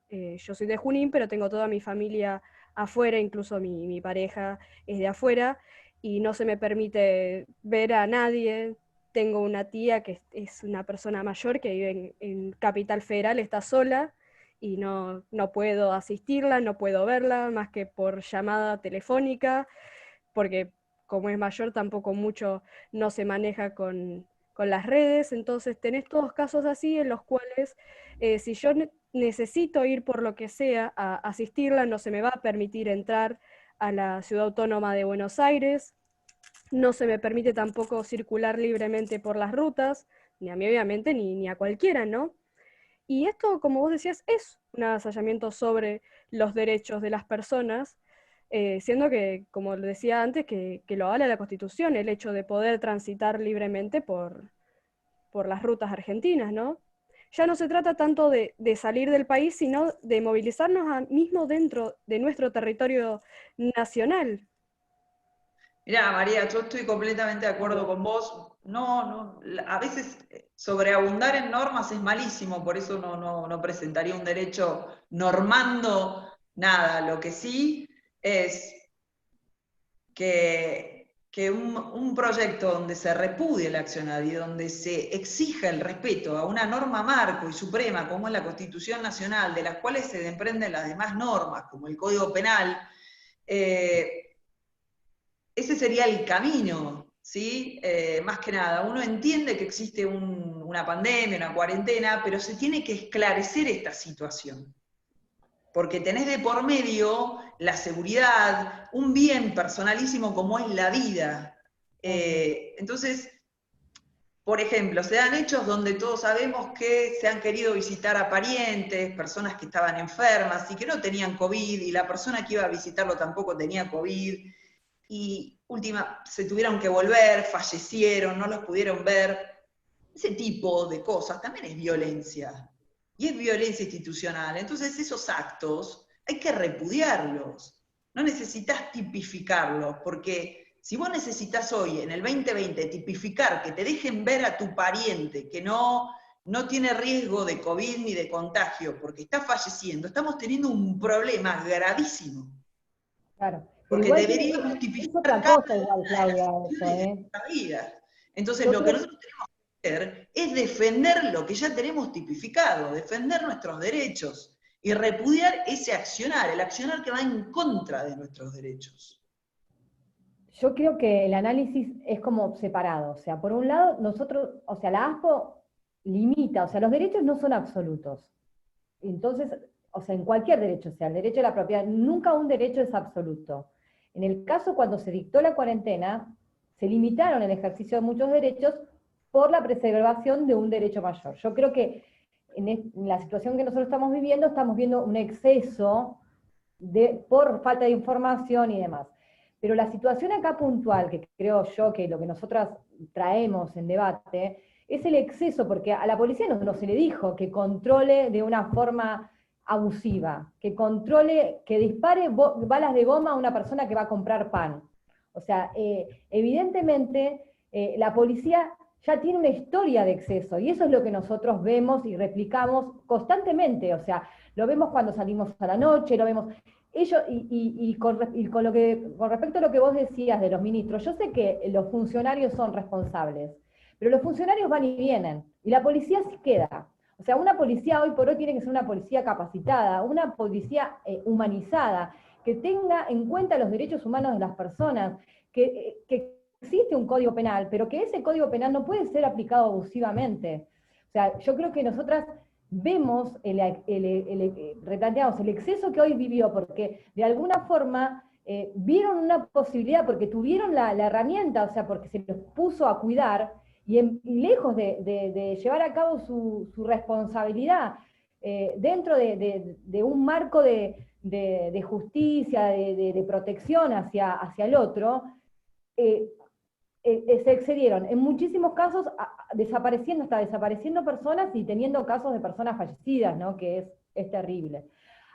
yo soy de Junín, pero tengo toda mi familia afuera, incluso mi pareja es de afuera, y no se me permite ver a nadie. Tengo una tía que es una persona mayor que vive en Capital Federal, está sola, y no puedo asistirla, no puedo verla más que por llamada telefónica, porque como es mayor tampoco mucho no se maneja con las redes, entonces tenés todos casos así en los cuales si yo necesito ir por lo que sea a asistirla, no se me va a permitir entrar a la Ciudad Autónoma de Buenos Aires, no se me permite tampoco circular libremente por las rutas, ni a mí obviamente, ni a cualquiera, ¿no? Y esto, como vos decías, es un avasallamiento sobre los derechos de las personas, siendo que, como lo decía antes, que lo avala la Constitución, el hecho de poder transitar libremente por las rutas argentinas, ¿no? Ya no se trata tanto de salir del país, sino de movilizarnos mismo dentro de nuestro territorio nacional. Mirá, María, yo estoy completamente de acuerdo con vos. A veces sobreabundar en normas es malísimo, por eso no presentaría un derecho normando nada. Lo que sí es que un proyecto donde se repudie el accionar y donde se exija el respeto a una norma marco y suprema como es la Constitución Nacional, de las cuales se desprenden las demás normas, como el Código Penal, ese sería el camino, ¿sí? Más que nada, uno entiende que existe una pandemia, una cuarentena, pero se tiene que esclarecer esta situación. Porque tenés de por medio la seguridad, un bien personalísimo como es la vida. Entonces, por ejemplo, se dan hechos donde todos sabemos que se han querido visitar a parientes, personas que estaban enfermas y que no tenían COVID, y la persona que iba a visitarlo tampoco tenía COVID, y se tuvieron que volver, fallecieron, no los pudieron ver. Ese tipo de cosas también es violencia, y es violencia institucional. Entonces esos actos hay que repudiarlos, no necesitas tipificarlos, porque si vos necesitas hoy, en el 2020, tipificar que te dejen ver a tu pariente que no tiene riesgo de COVID ni de contagio porque está falleciendo, estamos teniendo un problema gravísimo. Claro. Porque Igual deberíamos es tipificar otra cosa igual, Claudia, eso, de nuestra vida. Entonces, Yo lo que creo- nosotros tenemos que hacer es defender lo que ya tenemos tipificado, defender nuestros derechos y repudiar ese accionar, el accionar que va en contra de nuestros derechos. Yo creo que el análisis es como separado, o sea, por un lado nosotros, o sea, la ASPO limita, o sea, los derechos no son absolutos. Entonces, o sea, en cualquier derecho, o sea, el derecho a la propiedad, nunca un derecho es absoluto. En el caso cuando se dictó la cuarentena, se limitaron el ejercicio de muchos derechos por la preservación de un derecho mayor. Yo creo que en la situación que nosotros estamos viendo un exceso por falta de información y demás. Pero la situación acá puntual, que creo yo que lo que nosotras traemos en debate, es el exceso, porque a la policía no se le dijo que controle de una forma abusiva, que controle, que dispare balas de goma a una persona que va a comprar pan. O sea, evidentemente la policía ya tiene una historia de exceso, y eso es lo que nosotros vemos y replicamos constantemente, o sea, lo vemos cuando salimos a la noche, lo vemos. Con respecto a lo que vos decías de los ministros, yo sé que los funcionarios son responsables, pero los funcionarios van y vienen, y la policía sí queda. O sea, una policía hoy por hoy tiene que ser una policía capacitada, una policía humanizada, que tenga en cuenta los derechos humanos de las personas, que existe un código penal, pero que ese código penal no puede ser aplicado abusivamente. O sea, yo creo que nosotras vemos, replanteamos el exceso que hoy vivió, porque de alguna forma vieron una posibilidad, porque tuvieron la herramienta, o sea, porque se los puso a cuidar, y lejos de llevar a cabo su responsabilidad dentro de un marco de justicia, de protección hacia el otro, se excedieron, en muchísimos casos desapareciendo personas y teniendo casos de personas fallecidas, ¿no? Que es terrible.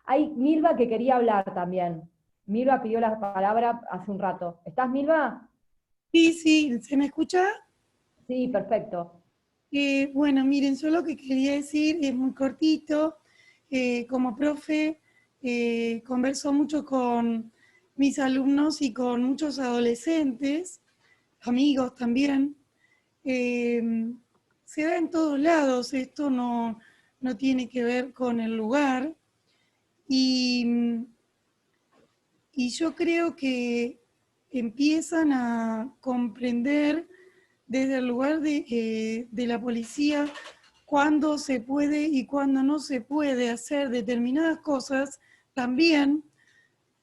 Hay Milva que quería hablar también. Milva pidió la palabra hace un rato. ¿Estás, Milva? Sí, ¿se me escucha? Sí, perfecto. Bueno, miren, yo lo que quería decir es muy cortito. Como profe, converso mucho con mis alumnos y con muchos adolescentes, amigos también. Se da en todos lados, esto no tiene que ver con el lugar. Y yo creo que empiezan a comprender desde el lugar de la policía cuándo se puede y cuándo no se puede hacer determinadas cosas, también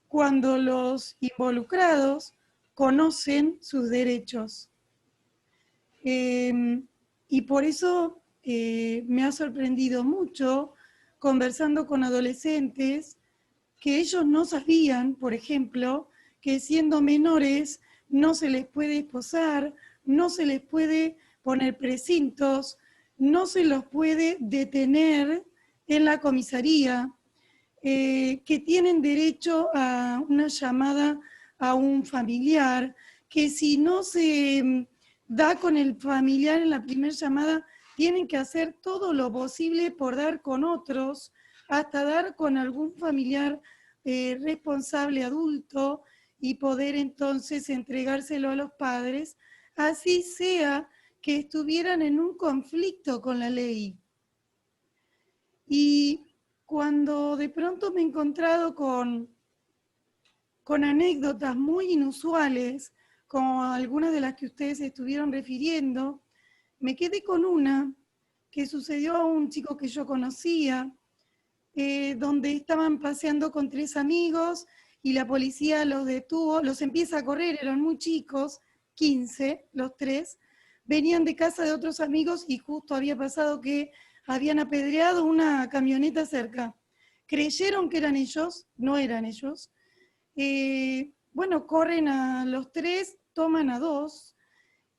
cuando los involucrados conocen sus derechos. Y por eso me ha sorprendido mucho conversando con adolescentes que ellos no sabían, por ejemplo, que siendo menores no se les puede esposar, no se les puede poner precintos, no se los puede detener en la comisaría, que tienen derecho a una llamada a un familiar, que si no se da con el familiar en la primera llamada, tienen que hacer todo lo posible por dar con otros, hasta dar con algún familiar responsable adulto y poder entonces entregárselo a los padres, así sea que estuvieran en un conflicto con la ley. Y cuando de pronto me he encontrado con anécdotas muy inusuales, como algunas de las que ustedes estuvieron refiriendo, me quedé con una que sucedió a un chico que yo conocía, donde estaban paseando con 3 amigos y la policía los detuvo, los empieza a correr, eran muy chicos, 15 los 3, venían de casa de otros amigos y justo había pasado que habían apedreado una camioneta cerca. Creyeron que eran ellos, no eran ellos. Bueno, corren a los 3, toman a 2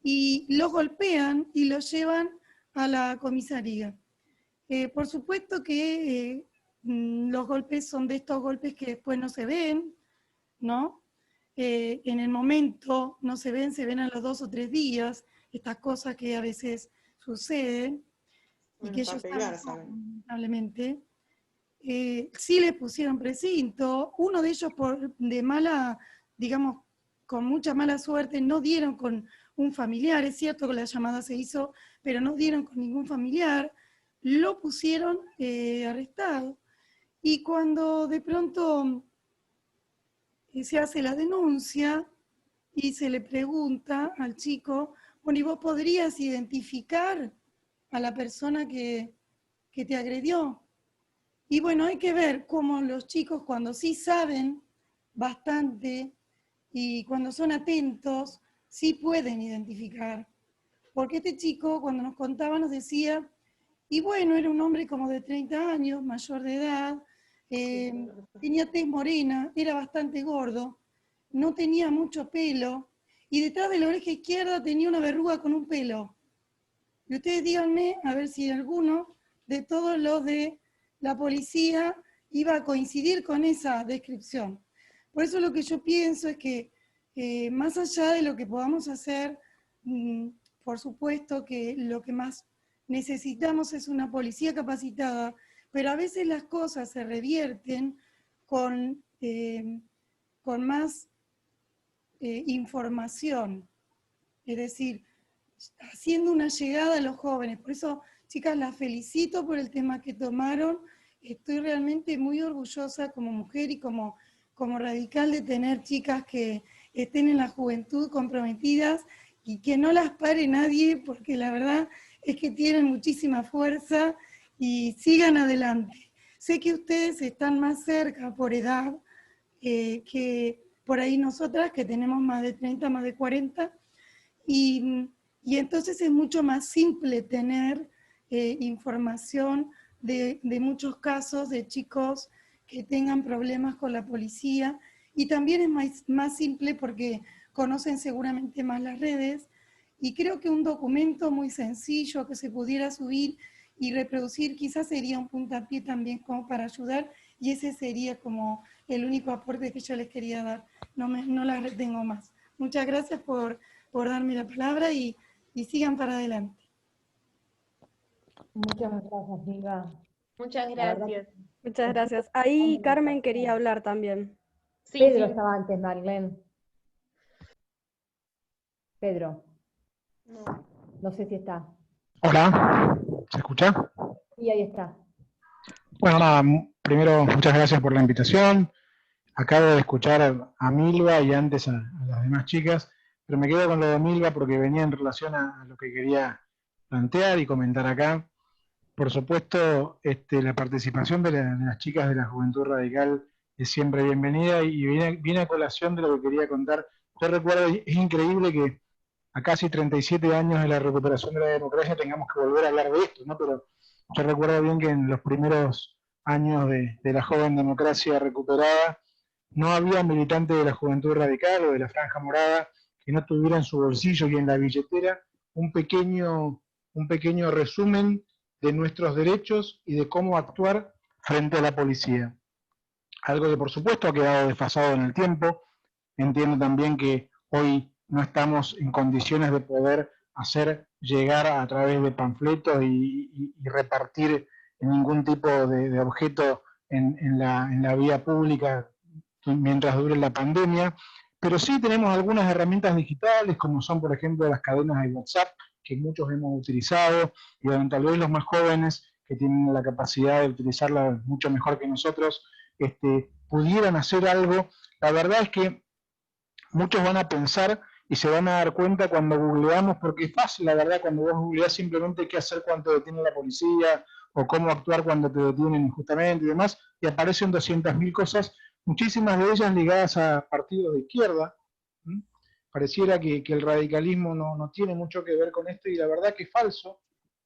y los golpean y los llevan a la comisaría. Por supuesto que los golpes son de estos golpes que después no se ven, ¿no? En el momento no se ven a los 2 o 3 días, estas cosas que a veces suceden y que ellos saben, lamentablemente. Sí les pusieron precinto, uno de ellos de mala, digamos, con mucha mala suerte, no dieron con un familiar, es cierto que la llamada se hizo, pero no dieron con ningún familiar, lo pusieron arrestado. Y cuando de pronto se hace la denuncia y se le pregunta al chico, bueno, ¿y vos podrías identificar a la persona que te agredió? Y bueno, hay que ver cómo los chicos cuando sí saben bastante y cuando son atentos, sí pueden identificar. Porque este chico cuando nos contaba nos decía, y bueno, era un hombre como de 30 años, mayor de edad, tenía tez morena, era bastante gordo, no tenía mucho pelo, y detrás de la oreja izquierda tenía una verruga con un pelo. Y ustedes díganme, a ver si alguno de todos los de la policía iba a coincidir con esa descripción. Por eso lo que yo pienso es que más allá de lo que podamos hacer, por supuesto que lo que más necesitamos es una policía capacitada, pero a veces las cosas se revierten con más información, es decir, haciendo una llegada a los jóvenes. Por eso, chicas, las felicito por el tema que tomaron. Estoy realmente muy orgullosa como mujer y como radical de tener chicas que estén en la juventud comprometidas y que no las pare nadie, porque la verdad es que tienen muchísima fuerza y sigan adelante. Sé que ustedes están más cerca por edad que por ahí nosotras, que tenemos más de 30, más de 40, y entonces es mucho más simple tener información de muchos casos de chicos que tengan problemas con la policía, y también es más simple porque conocen seguramente más las redes, y creo que un documento muy sencillo que se pudiera subir y reproducir quizás sería un puntapié también como para ayudar, y ese sería como el único aporte que yo les quería dar. No las retengo más. Muchas gracias por darme la palabra y sigan para adelante. Muchas gracias, Milva. Muchas gracias. Muchas gracias. Ahí Carmen quería hablar también. Sí, Pedro sí. estaba antes, Marlene. Pedro. No sé si está. Hola, ¿se escucha? Sí, ahí está. Bueno, nada, primero muchas gracias por la invitación. Acabo de escuchar a Milva y antes a las demás chicas, pero me quedo con lo de Milva porque venía en relación a lo que quería plantear y comentar acá. Por supuesto, la participación de las chicas de la Juventud Radical es siempre bienvenida y viene a colación de lo que quería contar. Yo recuerdo, es increíble que a casi 37 años de la recuperación de la democracia tengamos que volver a hablar de esto, ¿no? Pero yo recuerdo bien que en los primeros años de la joven democracia recuperada no había militante de la Juventud Radical o de la Franja Morada que no tuviera en su bolsillo y en la billetera un pequeño resumen de nuestros derechos y de cómo actuar frente a la policía. Algo que por supuesto ha quedado desfasado en el tiempo. Entiendo también que hoy no estamos en condiciones de poder hacer llegar a través de panfletos y repartir ningún tipo de objeto en la vía pública mientras dure la pandemia, pero sí tenemos algunas herramientas digitales, como son, por ejemplo, las cadenas de WhatsApp, que muchos hemos utilizado, y bueno, tal vez los más jóvenes, que tienen la capacidad de utilizarla mucho mejor que nosotros, pudieran hacer algo. La verdad es que muchos van a pensar y se van a dar cuenta cuando googleamos, porque es fácil, la verdad, cuando vos googleás simplemente qué hacer cuando te detiene la policía, o cómo actuar cuando te detienen injustamente y demás, y aparecen 200.000 cosas, muchísimas de ellas ligadas a partidos de izquierda. ¿Mm? Pareciera que el radicalismo no tiene mucho que ver con esto, y la verdad que es falso.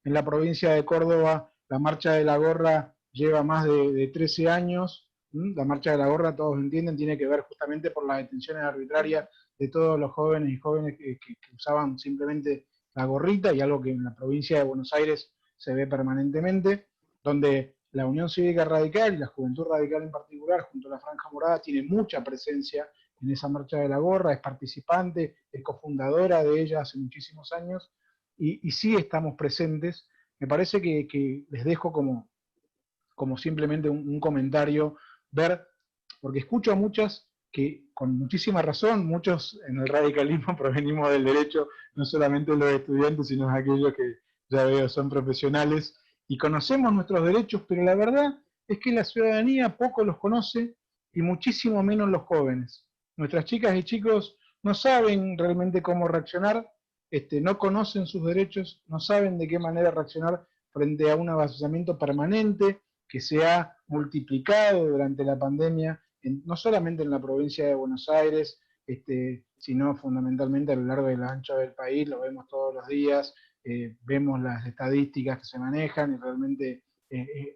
En la provincia de Córdoba, la Marcha de la Gorra lleva más de 13 años. La Marcha de la Gorra, todos entienden, tiene que ver justamente por las detenciones arbitrarias de todos los jóvenes y jóvenes que usaban simplemente la gorrita, y algo que en la provincia de Buenos Aires se ve permanentemente, donde la Unión Cívica Radical y la Juventud Radical en particular, junto a la Franja Morada, tiene mucha presencia en esa Marcha de la Gorra, es participante, es cofundadora de ella hace muchísimos años, y sí estamos presentes. Me parece que les dejo como simplemente un comentario, ver, porque escucho a muchas que con muchísima razón, muchos en el radicalismo provenimos del derecho, no solamente los estudiantes, sino aquellos que ya veo son profesionales, y conocemos nuestros derechos, pero la verdad es que la ciudadanía poco los conoce, y muchísimo menos los jóvenes. Nuestras chicas y chicos no saben realmente cómo reaccionar, no conocen sus derechos, no saben de qué manera reaccionar frente a un avasallamiento permanente que se ha multiplicado durante la pandemia, no solamente en la provincia de Buenos Aires, sino fundamentalmente a lo largo y lo ancho del país. Lo vemos todos los días, vemos las estadísticas que se manejan, y realmente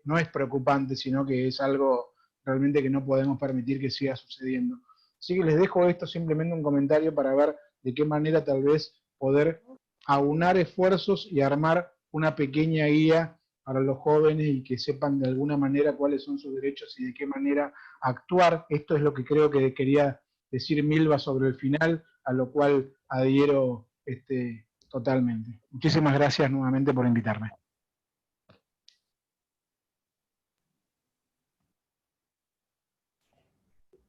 no es preocupante, sino que es algo realmente que no podemos permitir que siga sucediendo. Así que les dejo esto, simplemente un comentario para ver de qué manera tal vez poder aunar esfuerzos y armar una pequeña guía para los jóvenes, y que sepan de alguna manera cuáles son sus derechos y de qué manera actuar. Esto es lo que creo que quería decir Milva sobre el final, a lo cual adhiero totalmente. Muchísimas gracias nuevamente por invitarme.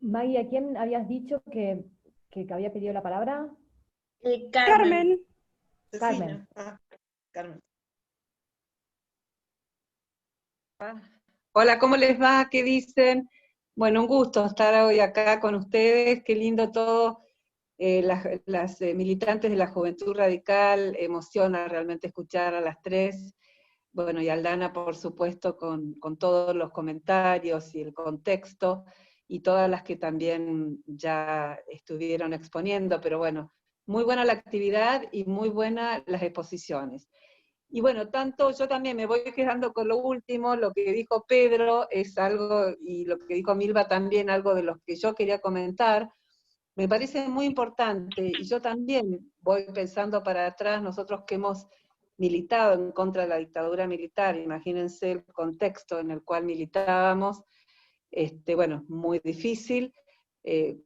Maggie, ¿a quién habías dicho que había pedido la palabra? Carmen. Carmen. Carmen. Hola, ¿cómo les va? ¿Qué dicen? Bueno, un gusto estar hoy acá con ustedes. Qué lindo todo. Las militantes de la Juventud Radical, emociona realmente escuchar a las tres. Bueno, y Aldana, por supuesto, con todos los comentarios y el contexto, y todas las que también ya estuvieron exponiendo, pero bueno, muy buena la actividad y muy buenas las exposiciones. Y bueno, tanto yo también me voy quedando con lo último, lo que dijo Pedro es algo, y lo que dijo Milva también, algo de lo que yo quería comentar. Me parece muy importante, y yo también voy pensando para atrás, nosotros que hemos militado en contra de la dictadura militar, imagínense el contexto en el cual militábamos, bueno, muy difícil,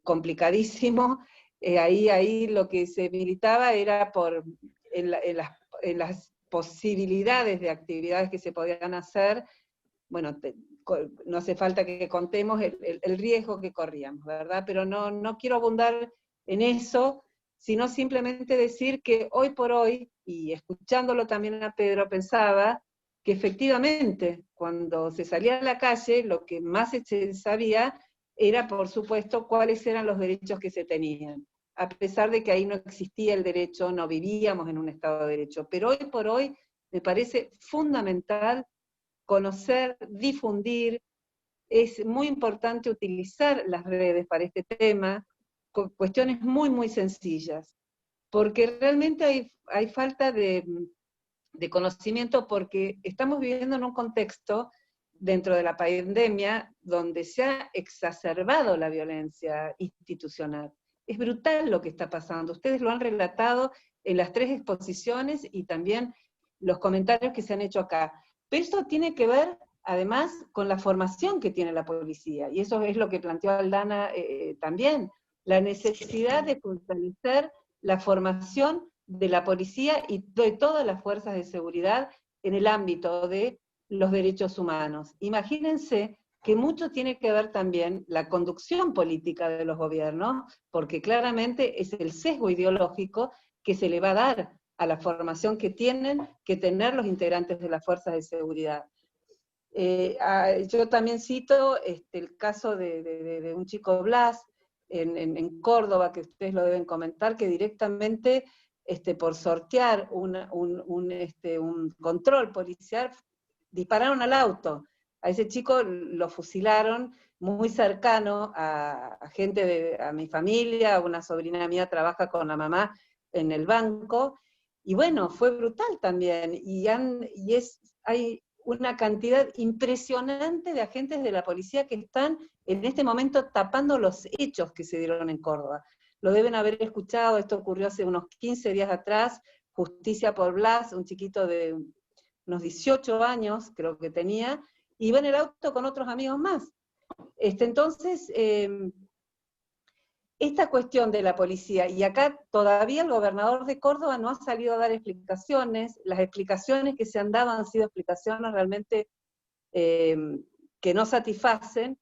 complicadísimo. Ahí lo que se militaba era en las posibilidades de actividades que se podían hacer. Bueno, no hace falta que contemos el riesgo que corríamos, ¿verdad? Pero no quiero abundar en eso, sino simplemente decir que hoy por hoy, y escuchándolo también a Pedro, pensaba que efectivamente, cuando se salía a la calle, lo que más se sabía era, por supuesto, cuáles eran los derechos que se tenían. A pesar de que ahí no existía el derecho, no vivíamos en un Estado de Derecho. Pero hoy por hoy me parece fundamental conocer, difundir. Es muy importante utilizar las redes para este tema, con cuestiones muy, muy sencillas. Porque realmente hay falta de conocimiento, porque estamos viviendo en un contexto dentro de la pandemia donde se ha exacerbado la violencia institucional. Es brutal lo que está pasando. Ustedes lo han relatado en las 3 exposiciones y también los comentarios que se han hecho acá. Pero esto tiene que ver, además, con la formación que tiene la policía, y eso es lo que planteó Aldana también, la necesidad de fortalecer la formación de la policía y de todas las fuerzas de seguridad en el ámbito de los derechos humanos. Imagínense que mucho tiene que ver también la conducción política de los gobiernos, porque claramente es el sesgo ideológico que se le va a dar a la formación que tienen que tener los integrantes de las fuerzas de seguridad. Yo también cito el caso de un chico Blas en Córdoba, que ustedes lo deben comentar, que directamente por sortear un control policial dispararon al auto. A ese chico lo fusilaron muy cercano a gente a mi familia. Una sobrina mía trabaja con la mamá en el banco, y bueno, fue brutal también, hay una cantidad impresionante de agentes de la policía que están en este momento tapando los hechos que se dieron en Córdoba. Lo deben haber escuchado, esto ocurrió hace unos 15 días atrás, Justicia por Blas, un chiquito de unos 18 años, creo que tenía, iba en el auto con otros amigos más. Entonces, esta cuestión de la policía, y acá todavía el gobernador de Córdoba no ha salido a dar explicaciones, las explicaciones que se han dado han sido explicaciones realmente que no satisfacen,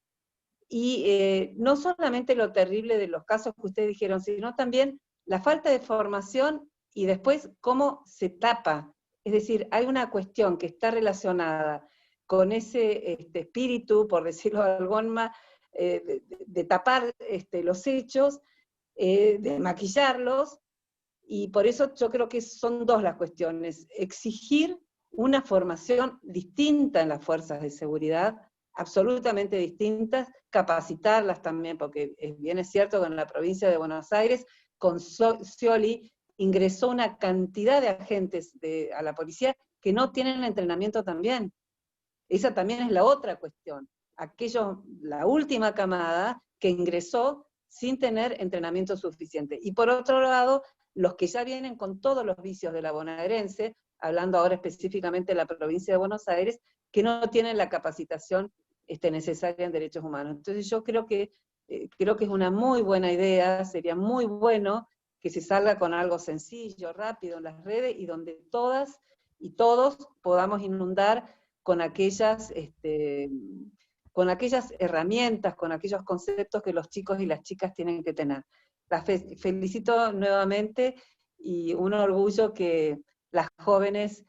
y no solamente lo terrible de los casos que ustedes dijeron, sino también la falta de formación y después cómo se tapa. Es decir, hay una cuestión que está relacionada con ese espíritu, por decirlo de alguna forma, de tapar los hechos, de maquillarlos, y por eso yo creo que son 2 las cuestiones. Exigir una formación distinta en las fuerzas de seguridad, absolutamente distintas, capacitarlas también, porque bien es cierto que en la provincia de Buenos Aires, con Scioli, ingresó una cantidad de agentes a la policía que no tienen entrenamiento también. Esa también es la otra cuestión. La última camada que ingresó sin tener entrenamiento suficiente. Y por otro lado, los que ya vienen con todos los vicios de la bonaerense, hablando ahora específicamente de la provincia de Buenos Aires, que no tienen la capacitación necesaria en derechos humanos. Entonces yo creo que es una muy buena idea, sería muy bueno que se salga con algo sencillo, rápido en las redes, y donde todas y todos podamos inundar con aquellas herramientas, con aquellos conceptos que los chicos y las chicas tienen que tener. Las felicito nuevamente, y un orgullo que las jóvenes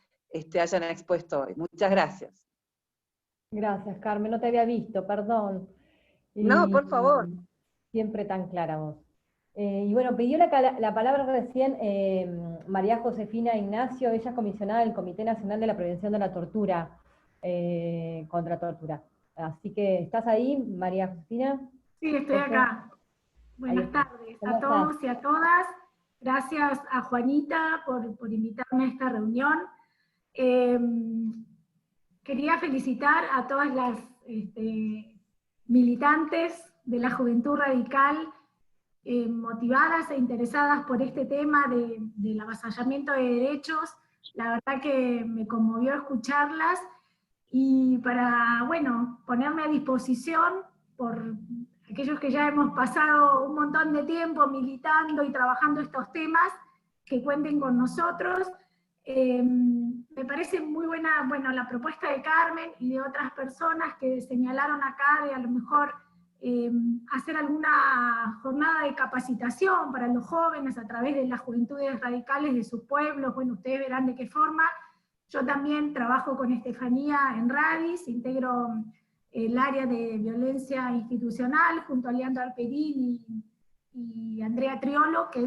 hayan expuesto hoy. Muchas gracias. Gracias, Carmen, no te había visto, perdón. No, por favor. Siempre tan clara vos. Y bueno, pidió la palabra recién María Josefina Ignacio, ella es comisionada del Comité Nacional de la Prevención de la Tortura, contra tortura. Así que, ¿estás ahí, María Josefina? Sí, estoy acá. Buenas tardes a todos y a todas. Gracias a Juanita por invitarme a esta reunión. Quería felicitar a todas las militantes de la Juventud Radical, motivadas e interesadas por este tema del avasallamiento de derechos. La verdad que me conmovió escucharlas, y para, bueno, ponerme a disposición por aquellos que ya hemos pasado un montón de tiempo militando y trabajando estos temas, que cuenten con nosotros. Me parece muy buena, bueno, la propuesta de Carmen y de otras personas que señalaron acá de a lo mejor hacer alguna jornada de capacitación para los jóvenes a través de las juventudes radicales de sus pueblos. Bueno, ustedes verán de qué forma, Yo también trabajo con Estefanía en Radis, integro el área de violencia institucional junto a Leandro Alperín y Andrea Triolo, que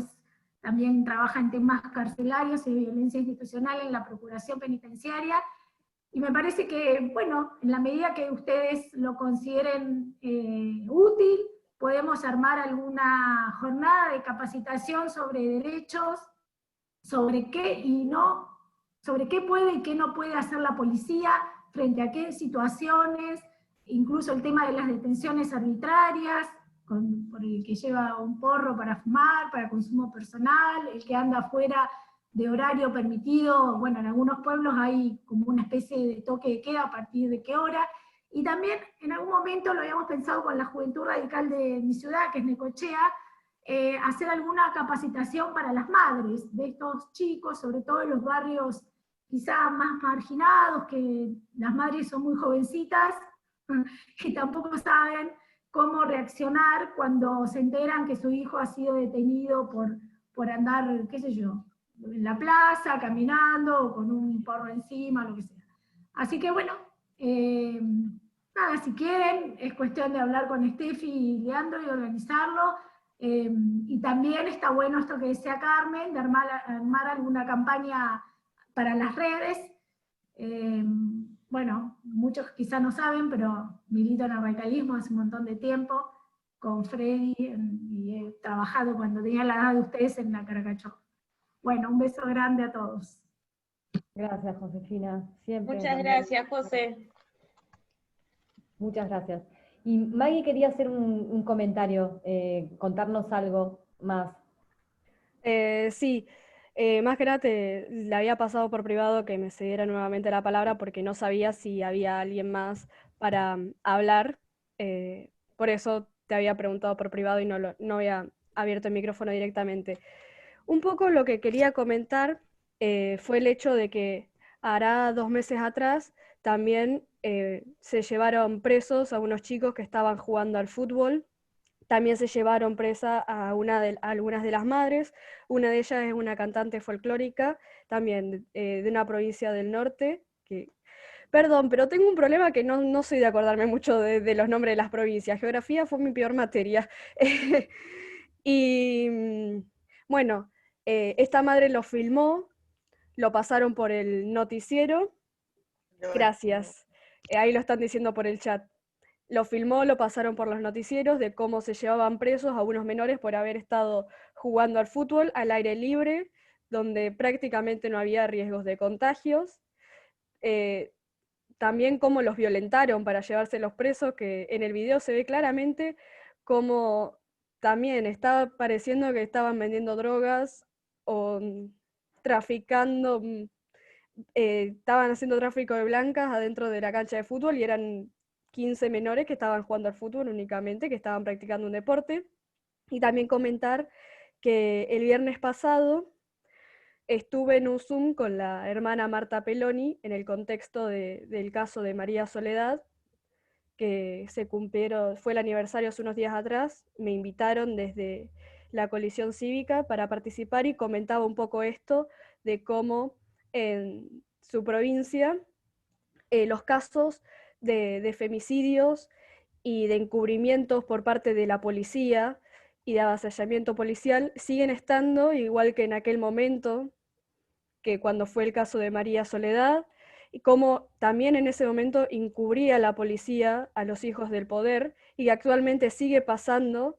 también trabaja en temas carcelarios y de violencia institucional en la Procuración Penitenciaria. Y me parece que, bueno, en la medida que ustedes lo consideren útil, podemos armar alguna jornada de capacitación sobre derechos, sobre qué puede y qué no puede hacer la policía, frente a qué situaciones, incluso el tema de las detenciones arbitrarias, por el que lleva un porro para fumar, para consumo personal, el que anda fuera de horario permitido. Bueno, en algunos pueblos hay como una especie de toque de queda a partir de qué hora, y también en algún momento lo habíamos pensado con la Juventud Radical de mi ciudad, que es Necochea, hacer alguna capacitación para las madres de estos chicos, sobre todo en los barrios quizás más marginados, que las madres son muy jovencitas, que tampoco saben cómo reaccionar cuando se enteran que su hijo ha sido detenido por andar, qué sé yo, en la plaza, caminando, o con un porro encima, lo que sea. Así que bueno, nada, si quieren, es cuestión de hablar con Estefi y Leandro y organizarlo. Y también está bueno esto que decía Carmen, de armar alguna campaña para las redes. Bueno, muchos quizás no saben, pero milito en el radicalismo hace un montón de tiempo, con Freddy, y he trabajado cuando tenía la edad de ustedes en la Caracachó. Bueno, un beso grande a todos. Gracias, Josefina. Siempre. Muchas gracias, José. Muchas gracias. Y Maggie quería hacer un comentario, contarnos algo más. Sí, más que nada le había pasado por privado que me cediera nuevamente la palabra porque no sabía si había alguien más para hablar. Por eso te había preguntado por privado y no había abierto el micrófono directamente. Un poco lo que quería comentar fue el hecho de que hará 2 meses atrás también se llevaron presos a unos chicos que estaban jugando al fútbol. También se llevaron presa a algunas de las madres. Una de ellas es una cantante folclórica, también de una provincia del norte. Perdón, pero tengo un problema que no soy de acordarme mucho de los nombres de las provincias. Geografía fue mi peor materia. Y bueno, esta madre lo filmó, lo pasaron por el noticiero. Gracias. Ahí lo están diciendo por el chat. Lo filmó, lo pasaron por los noticieros de cómo se llevaban presos a unos menores por haber estado jugando al fútbol al aire libre, donde prácticamente no había riesgos de contagios. También cómo los violentaron para llevarse los presos, que en el video se ve claramente cómo también estaba pareciendo que estaban vendiendo drogas o traficando, estaban haciendo tráfico de blancas adentro de la cancha de fútbol y eran 15 menores que estaban jugando al fútbol únicamente, que estaban practicando un deporte. Y también comentar que el viernes pasado estuve en un Zoom con la hermana Marta Peloni en el contexto del caso de María Soledad, que fue el aniversario hace unos días atrás. Me invitaron desde la coalición cívica para participar y comentaba un poco esto de cómo en su provincia los casos de femicidios y de encubrimientos por parte de la policía y de avasallamiento policial siguen estando igual que en aquel momento, que cuando fue el caso de María Soledad, y cómo también en ese momento encubría la policía a los hijos del poder, y actualmente sigue pasando,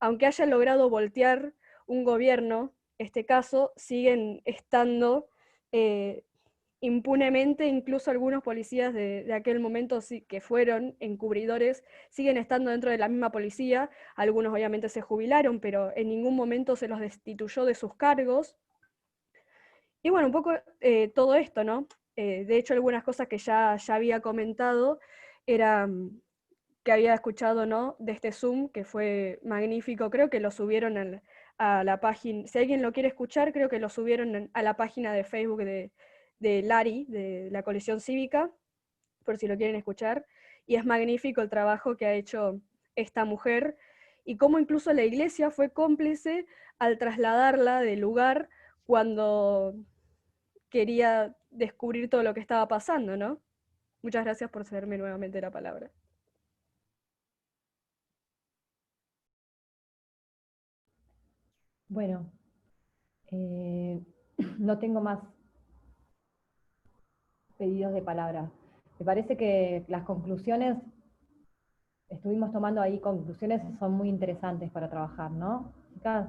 aunque haya logrado voltear un gobierno, este caso siguen estando impunemente, incluso algunos policías de aquel momento que fueron encubridores, siguen estando dentro de la misma policía. Algunos obviamente se jubilaron, pero en ningún momento se los destituyó de sus cargos. Y bueno, un poco todo esto, ¿no? De hecho, algunas cosas que ya había comentado era que había escuchado, ¿no?, de este Zoom, que fue magnífico. Creo que lo subieron a la página, si alguien lo quiere escuchar, creo que lo subieron a la página de Facebook de Lari, de la coalición cívica, por si lo quieren escuchar. Y es magnífico el trabajo que ha hecho esta mujer, y cómo incluso la iglesia fue cómplice al trasladarla del lugar cuando quería descubrir todo lo que estaba pasando, ¿no? Muchas gracias por cederme nuevamente la palabra. Bueno, no tengo más pedidos de palabra. Me parece que las conclusiones, estuvimos tomando ahí conclusiones, son muy interesantes para trabajar, ¿no? Chicas,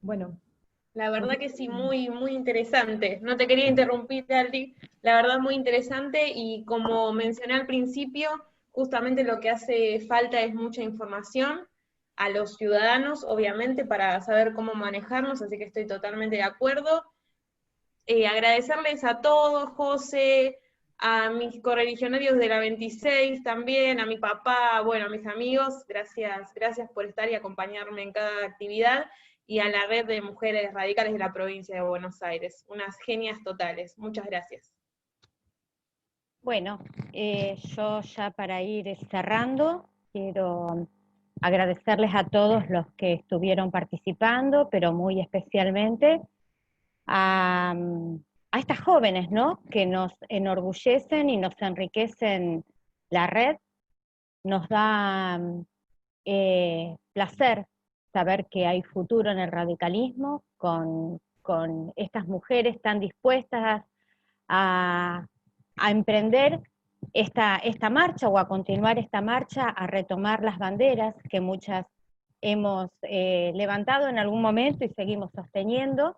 bueno. La verdad que sí, muy, muy interesante. No te quería interrumpir, Aldi. La verdad muy interesante y como mencioné al principio, justamente lo que hace falta es mucha información a los ciudadanos, obviamente, para saber cómo manejarnos, así que estoy totalmente de acuerdo. Agradecerles a todos, José, a mis correligionarios de la 26 también, a mi papá, bueno, a mis amigos, gracias por estar y acompañarme en cada actividad, y a la red de mujeres radicales de la provincia de Buenos Aires, unas genias totales. Muchas gracias. Bueno, yo ya para ir cerrando, quiero agradecerles a todos los que estuvieron participando, pero muy especialmente a estas jóvenes, ¿no?, que nos enorgullecen y nos enriquecen la red. Nos da placer saber que hay futuro en el radicalismo con estas mujeres tan dispuestas a emprender esta marcha o a continuar esta marcha, a retomar las banderas que muchas hemos levantado en algún momento y seguimos sosteniendo.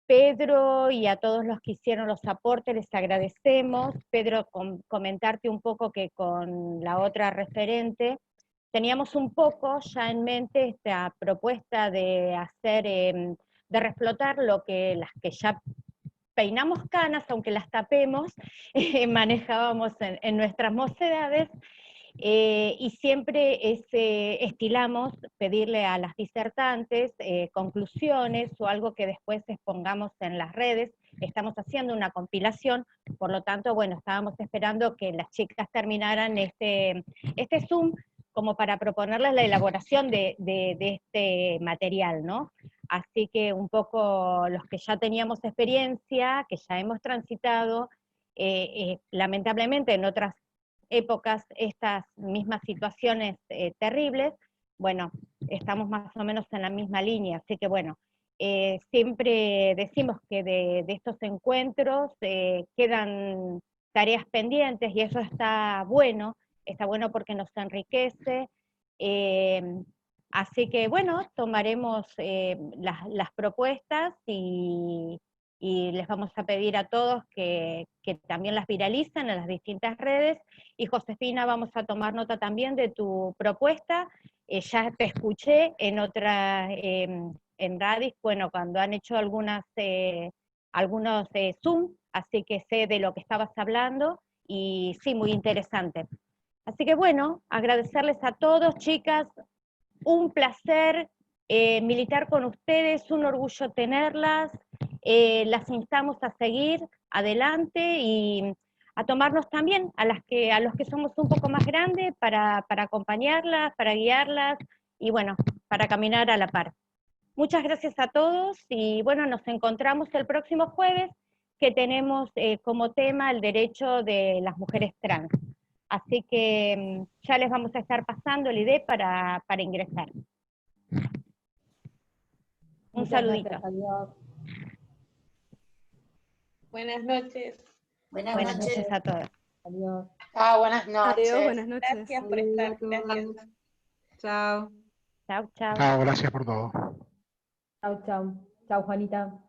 Pedro y a todos los que hicieron los aportes les agradecemos. Pedro, comentarte un poco que con la otra referente teníamos un poco ya en mente esta propuesta de hacer, de reflotar lo que las que ya peinamos canas, aunque las tapemos, manejábamos en nuestras mocedades, y siempre estilamos pedirle a las disertantes conclusiones o algo que después expongamos en las redes. Estamos haciendo una compilación, por lo tanto, bueno, estábamos esperando que las chicas terminaran este Zoom como para proponerles la elaboración de este material, ¿no? Así que un poco los que ya teníamos experiencia, que ya hemos transitado, lamentablemente en otras épocas estas mismas situaciones terribles, bueno, estamos más o menos en la misma línea, así que bueno, siempre decimos que de estos encuentros quedan tareas pendientes y eso está bueno porque nos enriquece, así que bueno, tomaremos las propuestas y les vamos a pedir a todos que también las viralicen en las distintas redes, y Josefina, vamos a tomar nota también de tu propuesta. Ya te escuché en otra, en Radis, bueno, cuando han hecho algunos Zoom, así que sé de lo que estabas hablando, y sí, muy interesante. Así que bueno, agradecerles a todos, chicas, un placer militar con ustedes, un orgullo tenerlas, las instamos a seguir adelante y a tomarnos también a los que somos un poco más grandes para acompañarlas, para guiarlas y bueno, para caminar a la par. Muchas gracias a todos y bueno, nos encontramos el próximo jueves que tenemos como tema el derecho de las mujeres trans. Así que ya les vamos a estar pasando el ID para ingresar. Un saludito. Adiós. Buenas noches. Buenas noches a todos. Adiós. Buenas noches. Adiós, buenas noches. Gracias por estar. Gracias. Chao. Chao, chao. Chao, gracias por todo. Chau, chau. Chau, Juanita.